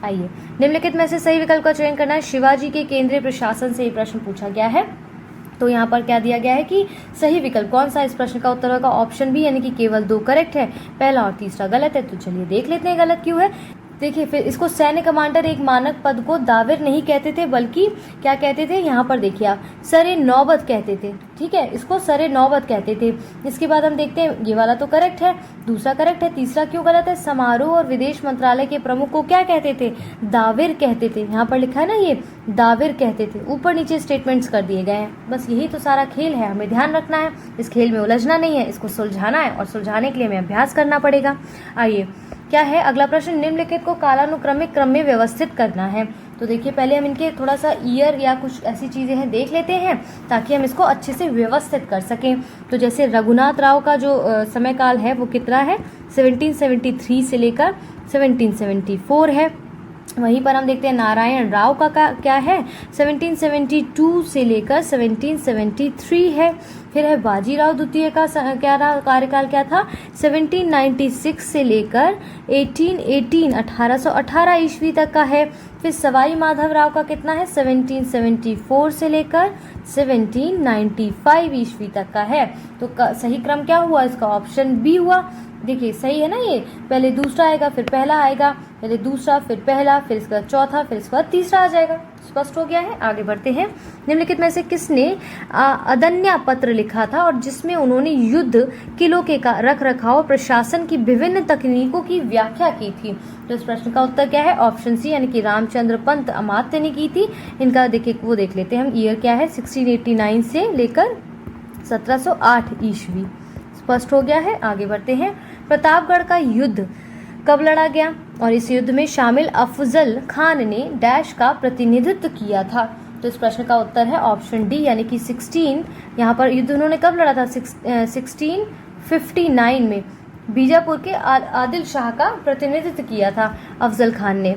आइए, निम्नलिखित में से सही विकल्प का चयन करना है। शिवाजी के केंद्रीय प्रशासन से ये प्रश्न पूछा गया है। तो यहाँ पर क्या दिया गया है कि सही विकल्प कौन सा। इस प्रश्न का उत्तर होगा ऑप्शन बी, यानी कि केवल 2 करेक्ट है, पहला और तीसरा गलत है। तो चलिए देख लेते हैं गलत क्यों है। देखिए फिर इसको सैन्य कमांडर एक मानक पद को दाविर नहीं कहते थे, बल्कि क्या कहते थे, यहाँ पर देखिए आप सरे नौबत कहते थे। ठीक है, इसको सरे नौबत कहते थे। इसके बाद हम देखते हैं ये वाला तो करेक्ट है, दूसरा करेक्ट है, तीसरा क्यों गलत है। समारोह और विदेश मंत्रालय के प्रमुख को क्या कहते थे, दाविर कहते थे। यहाँ पर लिखा है ना ये दाविर कहते थे, ऊपर नीचे स्टेटमेंट्स कर दिए गए हैं। बस यही तो सारा खेल है, हमें ध्यान रखना है, इस खेल में उलझना नहीं है, इसको सुलझाना है और सुलझाने के लिए हमें अभ्यास करना पड़ेगा। आइए क्या है अगला प्रश्न, निम्नलिखित को कालानुक्रमिक क्रम में व्यवस्थित करना है। तो देखिए पहले हम इनके थोड़ा सा ईयर या कुछ ऐसी चीजें हैं देख लेते हैं ताकि हम इसको अच्छे से व्यवस्थित कर सकें। तो जैसे रघुनाथ राव का जो समय काल है वो कितना है, 1773 से लेकर 1774 है। वहीं पर हम देखते हैं नारायण राव का क्या है, 1772 से लेकर 1773 है। फिर है बाजीराव द्वितीय का कार्यकाल क्या था, 1796 से लेकर 1818 ईस्वी तक का है। फिर सवाई माधव राव का कितना है, 1774 से लेकर 1795 ईस्वी तक का है। तो सही क्रम क्या हुआ इसका, ऑप्शन बी हुआ। देखिए सही है ना, ये पहले दूसरा आएगा फिर पहला आएगा, पहले दूसरा फिर पहला, फिर इसका चौथा, फिर इसका तीसरा आ जाएगा। स्पष्ट हो गया है। आगे बढ़ते हैं। निम्नलिखित में से किसने अदन्या पत्र लिखा था और जिसमें उन्होंने युद्ध, किलों के रख रखाव, प्रशासन की विभिन्न तकनीकों की व्याख्या की थी। तो इस प्रश्न का उत्तर क्या है, ऑप्शन सी, यानी कि रामचंद्र पंत अमात्य ने की थी। इनका देखिए वो देख लेते हैं हम, ईयर क्या है, 1689 से लेकर 1708 ईस्वी। स्पष्ट हो गया है। आगे बढ़ते हैं। प्रतापगढ़ का युद्ध कब लड़ा गया और इस युद्ध में शामिल अफजल खान ने डैश का प्रतिनिधित्व किया था। तो इस प्रश्न का उत्तर है ऑप्शन डी, यानी कि 16, यहाँ पर युद्ध उन्होंने कब लड़ा था, 1659 में बीजापुर के आदिल शाह का प्रतिनिधित्व किया था अफजल खान ने।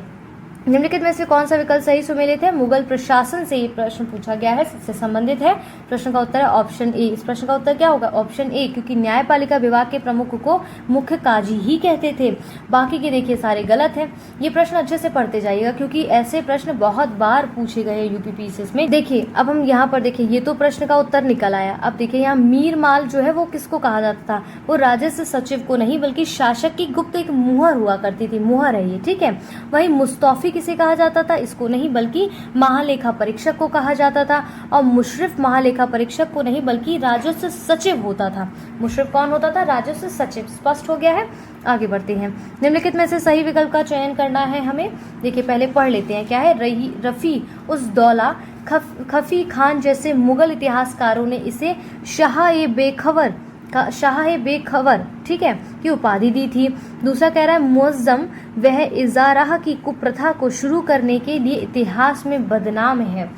निम्नलिखित में से कौन सा विकल्प सही सुमेलित है। मुगल प्रशासन से ये प्रश्न पूछा गया है, इससे संबंधित है। प्रश्न का उत्तर है ऑप्शन ए। इस प्रश्न का उत्तर क्या होगा, ऑप्शन ए, क्योंकि न्यायपालिका विभाग के प्रमुख को मुख्य काजी ही कहते थे। बाकी के देखिए सारे गलत हैं। ये प्रश्न अच्छे से पढ़ते जाइएगा क्योंकि ऐसे प्रश्न बहुत बार पूछे गए यूपीपीसीएस में। देखिए अब हम यहाँ पर देखिए, ये तो प्रश्न का उत्तर निकल आया। अब देखिए यहाँ मीर माल जो है वो किसको कहा जाता था, वो राजस्व सचिव को नहीं बल्कि शासक की गुप्त एक मुहर हुआ करती थी, मुहर है ये, ठीक है। वही मुस्तौफी किसे कहा जाता था, इसको नहीं बल्कि महालेखा परीक्षक को कहा जाता था। और मुशर्रिफ महालेखा परीक्षक को नहीं बल्कि राजस्व सचिव होता था। मुशर्रिफ कौन होता था, राजस्व सचिव। स्पष्ट हो गया है। आगे बढ़ते हैं। निम्नलिखित में से सही विकल्प का चयन करना है हमें। देखिए पहले पढ़ लेते हैं, क्या है, रफी उस दौला खफी खान जैसे मुगल इतिहासकारों ने इसे शाह ए बेखबर का शाह बेखबर, ठीक है, की उपाधि दी थी। दूसरा कह रहा है मुअज्जम वह इजाराह की कुप्रथा को शुरू करने के लिए इतिहास में बदनाम है।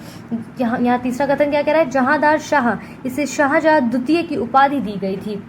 यहाँ तीसरा कथन क्या कह रहा है, जहांदार शाह, इसे शाहजहां द्वितीय की उपाधि दी गई थी।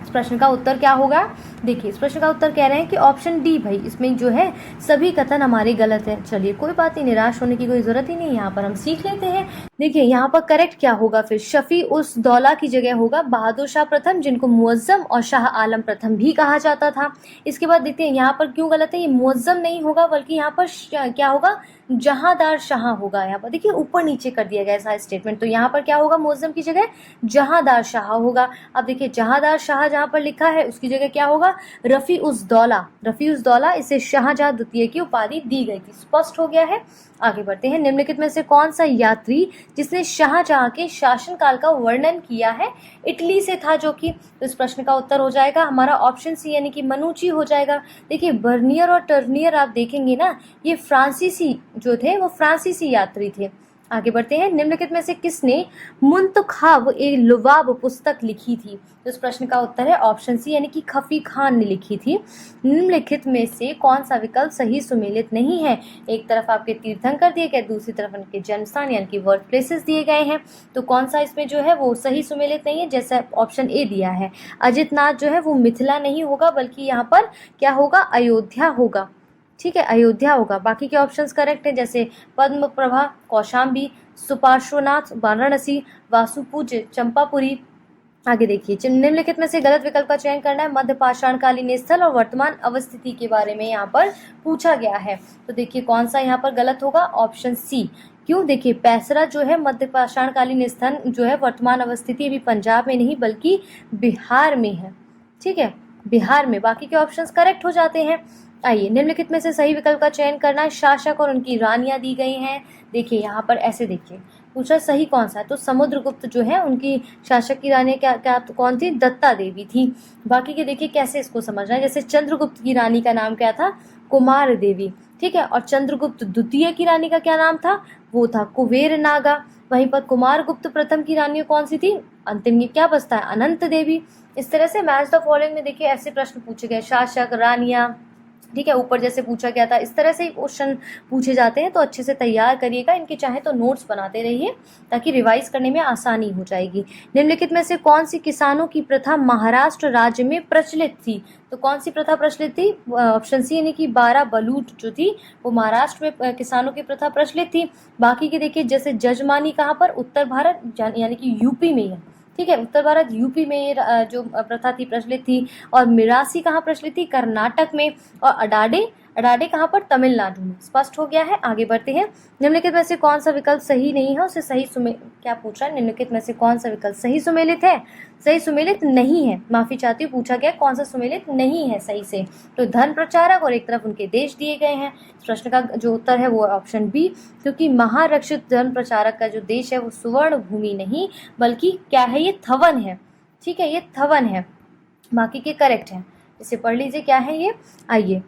इस प्रश्न का उत्तर क्या होगा, देखिए इस प्रश्न का उत्तर कह रहे हैं कि ऑप्शन डी भाई, इसमें जो है सभी कथन हमारे गलत है। चलिए कोई बात नहीं, निराश होने की कोई जरूरत ही नहीं, यहाँ पर हम सीख लेते हैं। देखिए यहाँ पर करेक्ट क्या होगा, फिर शफी उस दौला की जगह होगा बहादुर शाह प्रथम, जिनको मुअज्जम और शाह आलम प्रथम भी कहा जाता था। इसके बाद देखते हैं यहाँ पर क्यों गलत है, ये मुअज्जम नहीं होगा बल्कि यहाँ पर क्या होगा, जहांदार शाह होगा। यहाँ पर देखिए ऊपर नीचे कर दिया गया सारा स्टेटमेंट, तो यहाँ पर क्या होगा, मुअज्जम की जगह जहांदार शाह होगा। अब देखिए जहांदार शाह जहाँ पर लिखा है उसकी जगह क्या होगा, रफी उस दौला, रफी उस दौला, इसे शाहजहां द्वितीय की उपाधि दी गई थी। स्पष्ट हो गया है। आगे बढ़ते हैं, निम्नलिखित में से कौन सा यात्री जिसने शाहजहां के शासनकाल का वर्णन किया है इटली से था, जो कि, तो इस प्रश्न का उत्तर हो जाएगा हमारा ऑप्शन सी यानी कि मनुची हो जाएगा। देखिए बर्नियर और टर्नियर आप देखेंगे ना, ये फ्रांसीसी जो थे वो फ्रांसीसी यात्री थे। आगे बढ़ते हैं, निम्नलिखित में से किसने मुंतखाब ए लुबाब पुस्तक लिखी थी, तो इस प्रश्न का उत्तर है ऑप्शन सी यानी कि खफी खान ने लिखी थी। निम्नलिखित में से कौन सा विकल्प सही सुमेलित नहीं है, एक तरफ आपके तीर्थंकर दिए गए, दूसरी तरफ उनके जन्मस्थान यानी कि बर्थ प्लेसेस दिए गए हैं, तो कौन सा इसमें जो है वो सही सुमेलित नहीं है, जैसा ऑप्शन ए दिया है। अजितनाथ जो है वो मिथिला नहीं होगा बल्कि यहाँ पर क्या होगा, अयोध्या होगा, ठीक है, अयोध्या होगा। बाकी के ऑप्शंस करेक्ट है, जैसे पद्म प्रभा कौशाम्बी, सुपार्श्वनाथ वाराणसी, वासुपूज्य चंपापुरी। आगे देखिए, निम्नलिखित में से गलत विकल्प का चयन करना है। मध्य पाषाणकालीन स्थल और वर्तमान अवस्थिति के बारे में यहाँ पर पूछा गया है, तो देखिए कौन सा यहाँ पर गलत होगा, ऑप्शन सी। क्यों, देखिए पैसरा जो है मध्य पाषाणकालीन स्थल जो है वर्तमान अवस्थिति अभी पंजाब में नहीं बल्कि बिहार में है, ठीक है, बिहार में। बाकी के ऑप्शंस करेक्ट हो जाते हैं। आइए, निम्नलिखित में से सही विकल्प का चयन करना है। शासक और उनकी रानियां दी गई हैं। देखिए यहाँ पर ऐसे देखिए पूछा सही कौन सा है, तो समुद्रगुप्त जो है उनकी शासक की रानी क्या कौन थी, दत्ता देवी थी। बाकी के देखिए कैसे इसको समझना है, जैसे चंद्रगुप्त की रानी का नाम क्या था, कुमार देवी, ठीक है, और चंद्रगुप्त द्वितीय की रानी का क्या नाम था, वो था कुबेर नागा। वहीं पर कुमार गुप्त प्रथम की रानी कौन सी थी, अंतिम में क्या बचता है, अनंत देवी। इस तरह से मैच द फॉलोइंग में देखिए ऐसे प्रश्न पूछे गए, शासक, रानियां, ठीक है, ऊपर जैसे पूछा गया था इस तरह से ही क्वेश्चन पूछे जाते हैं, तो अच्छे से तैयार करिएगा। इनके चाहे तो नोट्स बनाते रहिए ताकि रिवाइज करने में आसानी हो जाएगी। निम्नलिखित में से कौन सी किसानों की प्रथा महाराष्ट्र राज्य में प्रचलित थी, तो कौन सी प्रथा प्रचलित थी, ऑप्शन सी यानी कि 12 बलूट जो थी वो महाराष्ट्र में किसानों की प्रथा प्रचलित थी। बाकी के देखिए जैसे जजमानी कहाँ पर, उत्तर भारत यानी कि यूपी में है, ठीक है, उत्तर भारत यूपी में ये जो प्रथा थी प्रचलित थी। और मिरासी कहाँ प्रचलित थी, कर्नाटक में। और अडाडे कहाँ पर, तमिलनाडु में। स्पष्ट हो गया है। आगे बढ़ते हैं, निम्नलिखित में से कौन सा विकल्प सही नहीं है, उसे सही क्या पूछ रहा है, निम्नलिखित में से कौन सा विकल्प सही सुमेलित है, सही सुमेलित नहीं है, माफी चाहती हूँ, पूछा गया कौन सा सुमेलित नहीं है सही से, तो धन प्रचारक और एक तरफ उनके देश दिए गए हैं। इस प्रश्न का जो उत्तर है वो ऑप्शन बी, क्योंकि महारक्षित धन प्रचारक का जो देश है वो सुवर्ण भूमि नहीं बल्कि क्या है, ये थवन है, ठीक है, ये थवन है। बाकी के करेक्ट है, इसे पढ़ लीजिए क्या है ये। आइए,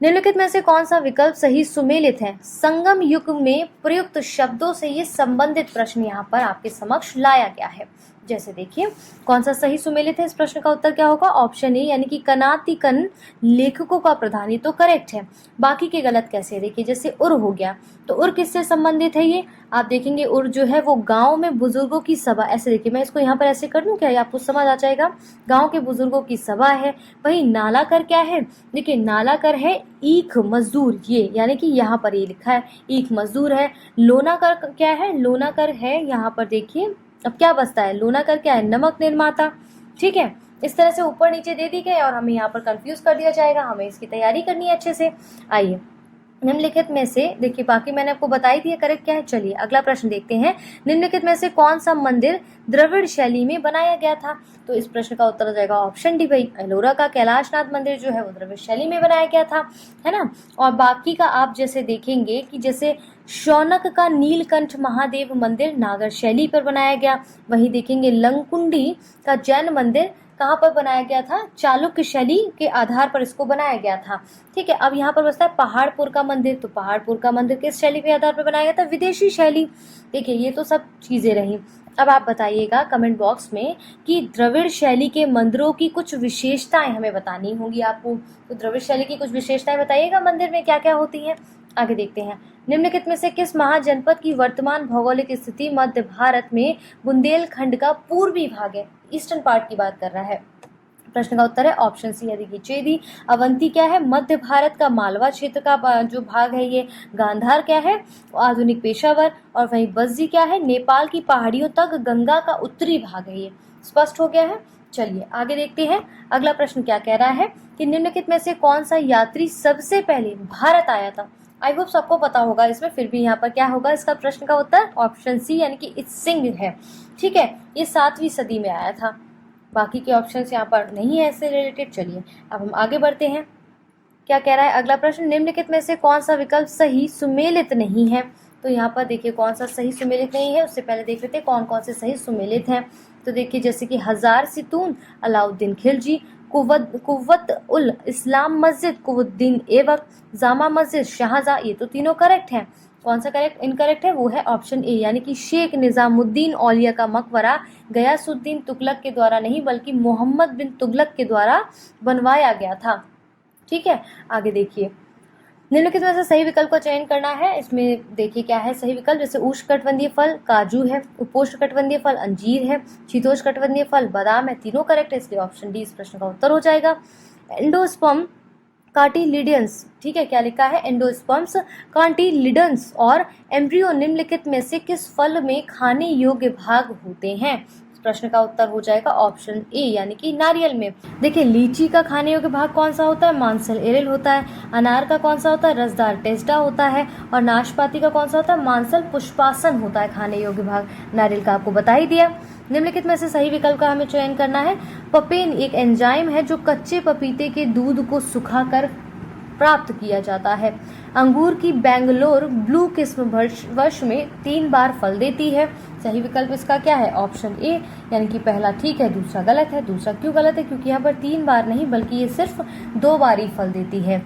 निम्नलिखित में से कौन सा विकल्प सही सुमेलित है, संगम युग में प्रयुक्त शब्दों से ये संबंधित प्रश्न यहाँ पर आपके समक्ष लाया गया है। जैसे देखिए कौन सा सही सुमेलित है, इस प्रश्न का उत्तर क्या होगा, ऑप्शन ए यानी कि कनातिकन लेखकों का प्रधान, ये तो करेक्ट है। बाकी के गलत कैसे है, देखिए जैसे उर हो गया, तो उर किससे संबंधित है, ये आप देखेंगे उर जो है वो गांव में बुजुर्गों की सभा, ऐसे देखिए मैं इसको यहाँ पर ऐसे कर दूं क्या, ये आपको समझ आ जाएगा, गांव के बुजुर्गों की सभा है। वही नालाकर क्या है, देखिए नालाकर है ईख मजदूर, ये यानी कि यहाँ पर ये लिखा है ईख मजदूर है। लोनाकर क्या है, लोनाकर है यहाँ पर देखिए, अब क्या बचता है, लोनाकर क्या है, नमक निर्माता, ठीक है। इस तरह से ऊपर नीचे दे दी गए और हमें यहाँ पर कंफ्यूज कर दिया जाएगा, हमें इसकी तैयारी करनी है अच्छे से। आइए, निम्नलिखित में से देखिए बाकी मैंने आपको बताई थी करेक्ट क्या है। चलिए अगला प्रश्न देखते हैं, निम्नलिखित में से कौन सा मंदिर द्रविड़ शैली में बनाया गया था, तो इस प्रश्न का उत्तर हो जाएगा ऑप्शन डी भाई, एलोरा का कैलाशनाथ मंदिर जो है वो द्रविड़ शैली में बनाया गया था, है ना। और बाकी का आप जैसे देखेंगे कि जैसे शौनक का नीलकंठ महादेव मंदिर नागर शैली पर बनाया गया। वहीं देखेंगे लंकुंडी का जैन मंदिर कहाँ पर बनाया गया था, चालुक्य शैली के आधार पर इसको बनाया गया था, ठीक है। अब यहाँ पर बचता है पहाड़पुर का मंदिर, तो पहाड़पुर का मंदिर किस शैली के आधार पर बनाया गया था, विदेशी शैली। देखिए ये तो सब चीजें रही। अब आप बताइएगा कमेंट बॉक्स में कि द्रविड़ शैली के मंदिरों की कुछ विशेषताएं हमें बतानी होंगी आपको। तो द्रविड़ शैली की कुछ विशेषताएं बताइएगा, मंदिर में क्या क्या होती हैं। आगे देखते हैं, निम्नलिखित में से किस महाजनपद की वर्तमान भौगोलिक स्थिति मध्य भारत में बुंदेलखंड का पूर्वी भाग है, ईस्टर्न पार्ट की बात कर रहा है। प्रश्न का उत्तर है ऑप्शन सी यानी कि चेदी। अवंती क्या है, मध्य भारत का मालवा क्षेत्र का जो भाग है ये। गांधार क्या है, आधुनिक पेशावर। और वहीं बज्जी क्या है, नेपाल की पहाड़ियों तक गंगा का उत्तरी भाग है ये। स्पष्ट हो गया है। चलिए आगे देखते हैं, अगला प्रश्न क्या कह रहा है कि निम्नलिखित में से कौन सा यात्री सबसे पहले भारत आया था। आई होप सबको पता होगा इसमें, फिर भी यहाँ पर क्या होगा इसका प्रश्न का उत्तर ऑप्शन सी यानी कि इत्सिंग है। ठीक है, ये 7वीं सदी में आया था। बाकी के ऑप्शंस यहाँ पर नहीं है इससे रिलेटेड। चलिए अब हम आगे बढ़ते हैं, क्या कह रहा है अगला प्रश्न, निम्नलिखित में से कौन सा विकल्प सही सुमेलित नहीं है। तो यहाँ पर देखिए कौन सा सही सुमेलित नहीं है, उससे पहले देख लेते हैं कौन कौन से सही सुमेलित हैं। तो देखिए जैसे कि हजार सितून अलाउद्दीन खिलजी, कुव्वत उल इस्लाम मस्जिद कुवुद्दीन ऐबक, जामा मस्जिद शाहजहां, ये तो तीनों करेक्ट हैं। कौन सा करेक्ट इनकरेक्ट है, वो है ऑप्शन ए यानी कि शेख निजामुद्दीन औलिया का मकबरा गयासुद्दीन तुगलक के द्वारा नहीं बल्कि मोहम्मद बिन तुगलक के द्वारा बनवाया गया था। ठीक है, आगे देखिए, निम्नलिखित में से सही विकल्प का चयन करना है। इसमें देखिए क्या है सही विकल्प, जैसे उष्णकटिबंधीय फल काजू है, उपोष्णकटिबंधीय फल अंजीर है, शीतोष्णकटिबंधीय फल बादाम है, तीनों करेक्ट है, इसलिए ऑप्शन डी इस प्रश्न का उत्तर हो जाएगा। एंडोस्पर्म कार्टिलिडियंस, ठीक है, क्या लिखा है, एंडोस्पर्म्स कार्टिलिडन्स और एम्ब्रियो निम्नलिखित में से किस फल में खाने योग्य भाग होते हैं। प्रश्न का उत्तर हो जाएगा ऑप्शन ए यानी कि नारियल में। देखिए लीची का खाने योग्य भाग कौन सा होता है, मांसल एरियल होता है। अनार का कौन सा होता है, रसदार टेस्टा होता है। और नाशपाती का कौन सा होता है, मांसल पुष्पासन होता है खाने योग्य भाग। नारियल का आपको बता ही दिया। निम्नलिखित में से सही विकल्प का हमें चयन करना है। पपेन एक एंजाइम है जो कच्चे पपीते के दूध को सुखाकर प्राप्त किया जाता है। अंगूर की बेंगलोर ब्लू किस्म वर्ष में 3 बार फल देती है। सही विकल्प इसका क्या है, ऑप्शन ए यानी कि पहला ठीक है, दूसरा गलत है। दूसरा क्यों गलत है, क्योंकि यहाँ पर 3 बार नहीं बल्कि ये सिर्फ 2 बार ही फल देती है।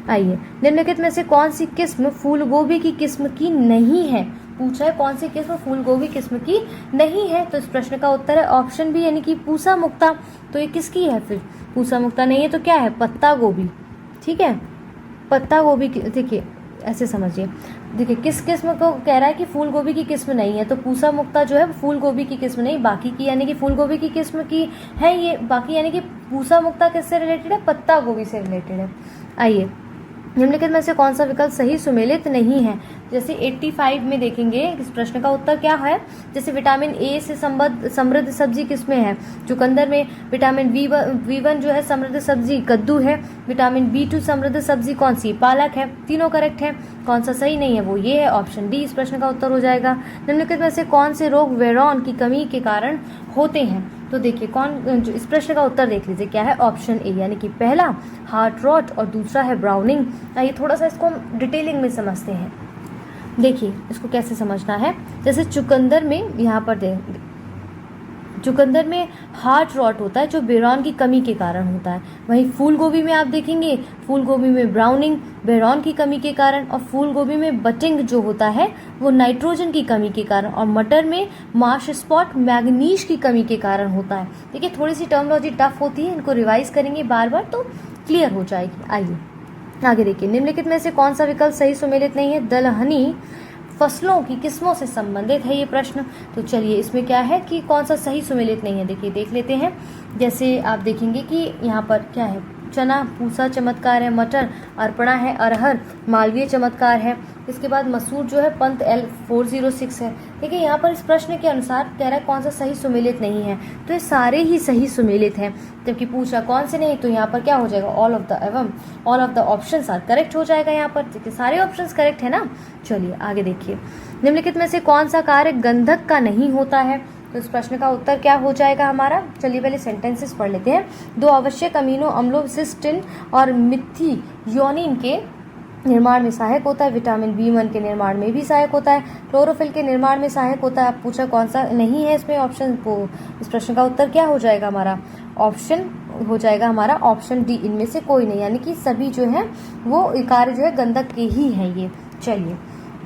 आइए, निम्नलिखित में से कौन सी किस्म फूल गोभी की किस्म की नहीं है, पूछा है कौन सी किस्म फूल गोभी किस्म की नहीं है। तो इस प्रश्न का उत्तर है ऑप्शन बी यानी कि पूसा मुक्ता। तो ये किसकी है फिर, पूसा मुक्ता नहीं है तो क्या है, पत्ता गोभी। ठीक है, पत्ता गोभी, देखिए ऐसे समझिए, देखिए किस किस्म को कह रहा है कि फूल गोभी की किस्म नहीं है, तो पूसा मुक्ता जो है फूल गोभी की किस्म नहीं, बाकी की यानी कि फूल गोभी की किस्म की है ये, बाकी यानी कि पूसा मुक्ता किससे रिलेटेड है, पत्ता गोभी से रिलेटेड है। आइए, निम्नलिखित में से कौन सा विकल्प सही सुमेलित नहीं है। जैसे 85 में देखेंगे इस प्रश्न का उत्तर क्या है, जैसे विटामिन ए से समृद्ध सब्जी किसमें है, चुकंदर में। विटामिन B1 जो है समृद्ध सब्जी कद्दू है। विटामिन B2 समृद्ध सब्जी कौन सी, पालक है। तीनों करेक्ट है, कौन सा सही नहीं है वो ये है, ऑप्शन डी इस प्रश्न का उत्तर हो जाएगा। निम्नलिखित में से कौन से रोग वेरॉन की कमी के कारण होते हैं। तो देखिए कौन, इस प्रश्न का उत्तर देख लीजिए क्या है, ऑप्शन ए यानी कि पहला हार्ट रॉट और दूसरा है ब्राउनिंग। आइए थोड़ा सा इसको हम डिटेलिंग में समझते हैं। देखिए इसको कैसे समझना है, जैसे चुकंदर में यहाँ पर चुकंदर में हार्ट रॉट होता है जो बेरॉन की कमी के कारण होता है। वहीं फूल गोभी में आप देखेंगे, फूल गोभी में ब्राउनिंग बेरॉन की कमी के कारण, और फूल गोभी में बटिंग जो होता है वो नाइट्रोजन की कमी के कारण, और मटर में मार्श स्पॉट मैग्नीज की कमी के कारण होता है। देखिए थोड़ी सी टर्मिनोलॉजी टफ होती है, इनको रिवाइज करेंगे बार बार तो क्लियर हो जाएगी। आइए आगे देखिए, निम्नलिखित में से कौन सा विकल्प सही सुमेलित नहीं है। दलहनी फसलों की किस्मों से संबंधित है ये प्रश्न। तो चलिए इसमें क्या है कि कौन सा सही सुमेलित नहीं है, देखिए देख लेते हैं। जैसे आप देखेंगे कि यहाँ पर क्या है, चना पूसा चमत्कार है, मटर अर्पणा है, अरहर मालवीय चमत्कार है। इसके बाद मसूर जो है पंत L406 है। देखिए यहाँ पर इस प्रश्न के अनुसार कह रहा है कौन सा सही सुमेलित नहीं है, तो ये सारे ही सही सुमेलित हैं। जबकि पूछा कौन से नहीं, तो यहाँ पर क्या हो जाएगा, ऑल ऑफ द एवं all of the options are correct हो जाएगा यहाँ पर। देखिए सारे ऑप्शंस करेक्ट है ना। चलिए आगे देखिए, निम्नलिखित में से कौन सा कार्य गंधक का नहीं होता है। तो इस प्रश्न का उत्तर क्या हो जाएगा हमारा, चलिए पहले सेंटेंसेस पढ़ लेते हैं। 2 आवश्यक अमीनो अम्लों सिस्टीन और मिथियोनिन के निर्माण में सहायक होता है। विटामिन B1 के निर्माण में भी सहायक होता है। क्लोरोफिल के निर्माण में सहायक होता है। आप पूछा कौन सा नहीं है इसमें ऑप्शन, तो इस प्रश्न का उत्तर क्या हो जाएगा हमारा, ऑप्शन हो जाएगा हमारा ऑप्शन डी, इनमें से कोई नहीं, यानी कि सभी जो है वो कार्य जो है गंधक के ही हैं ये। चलिए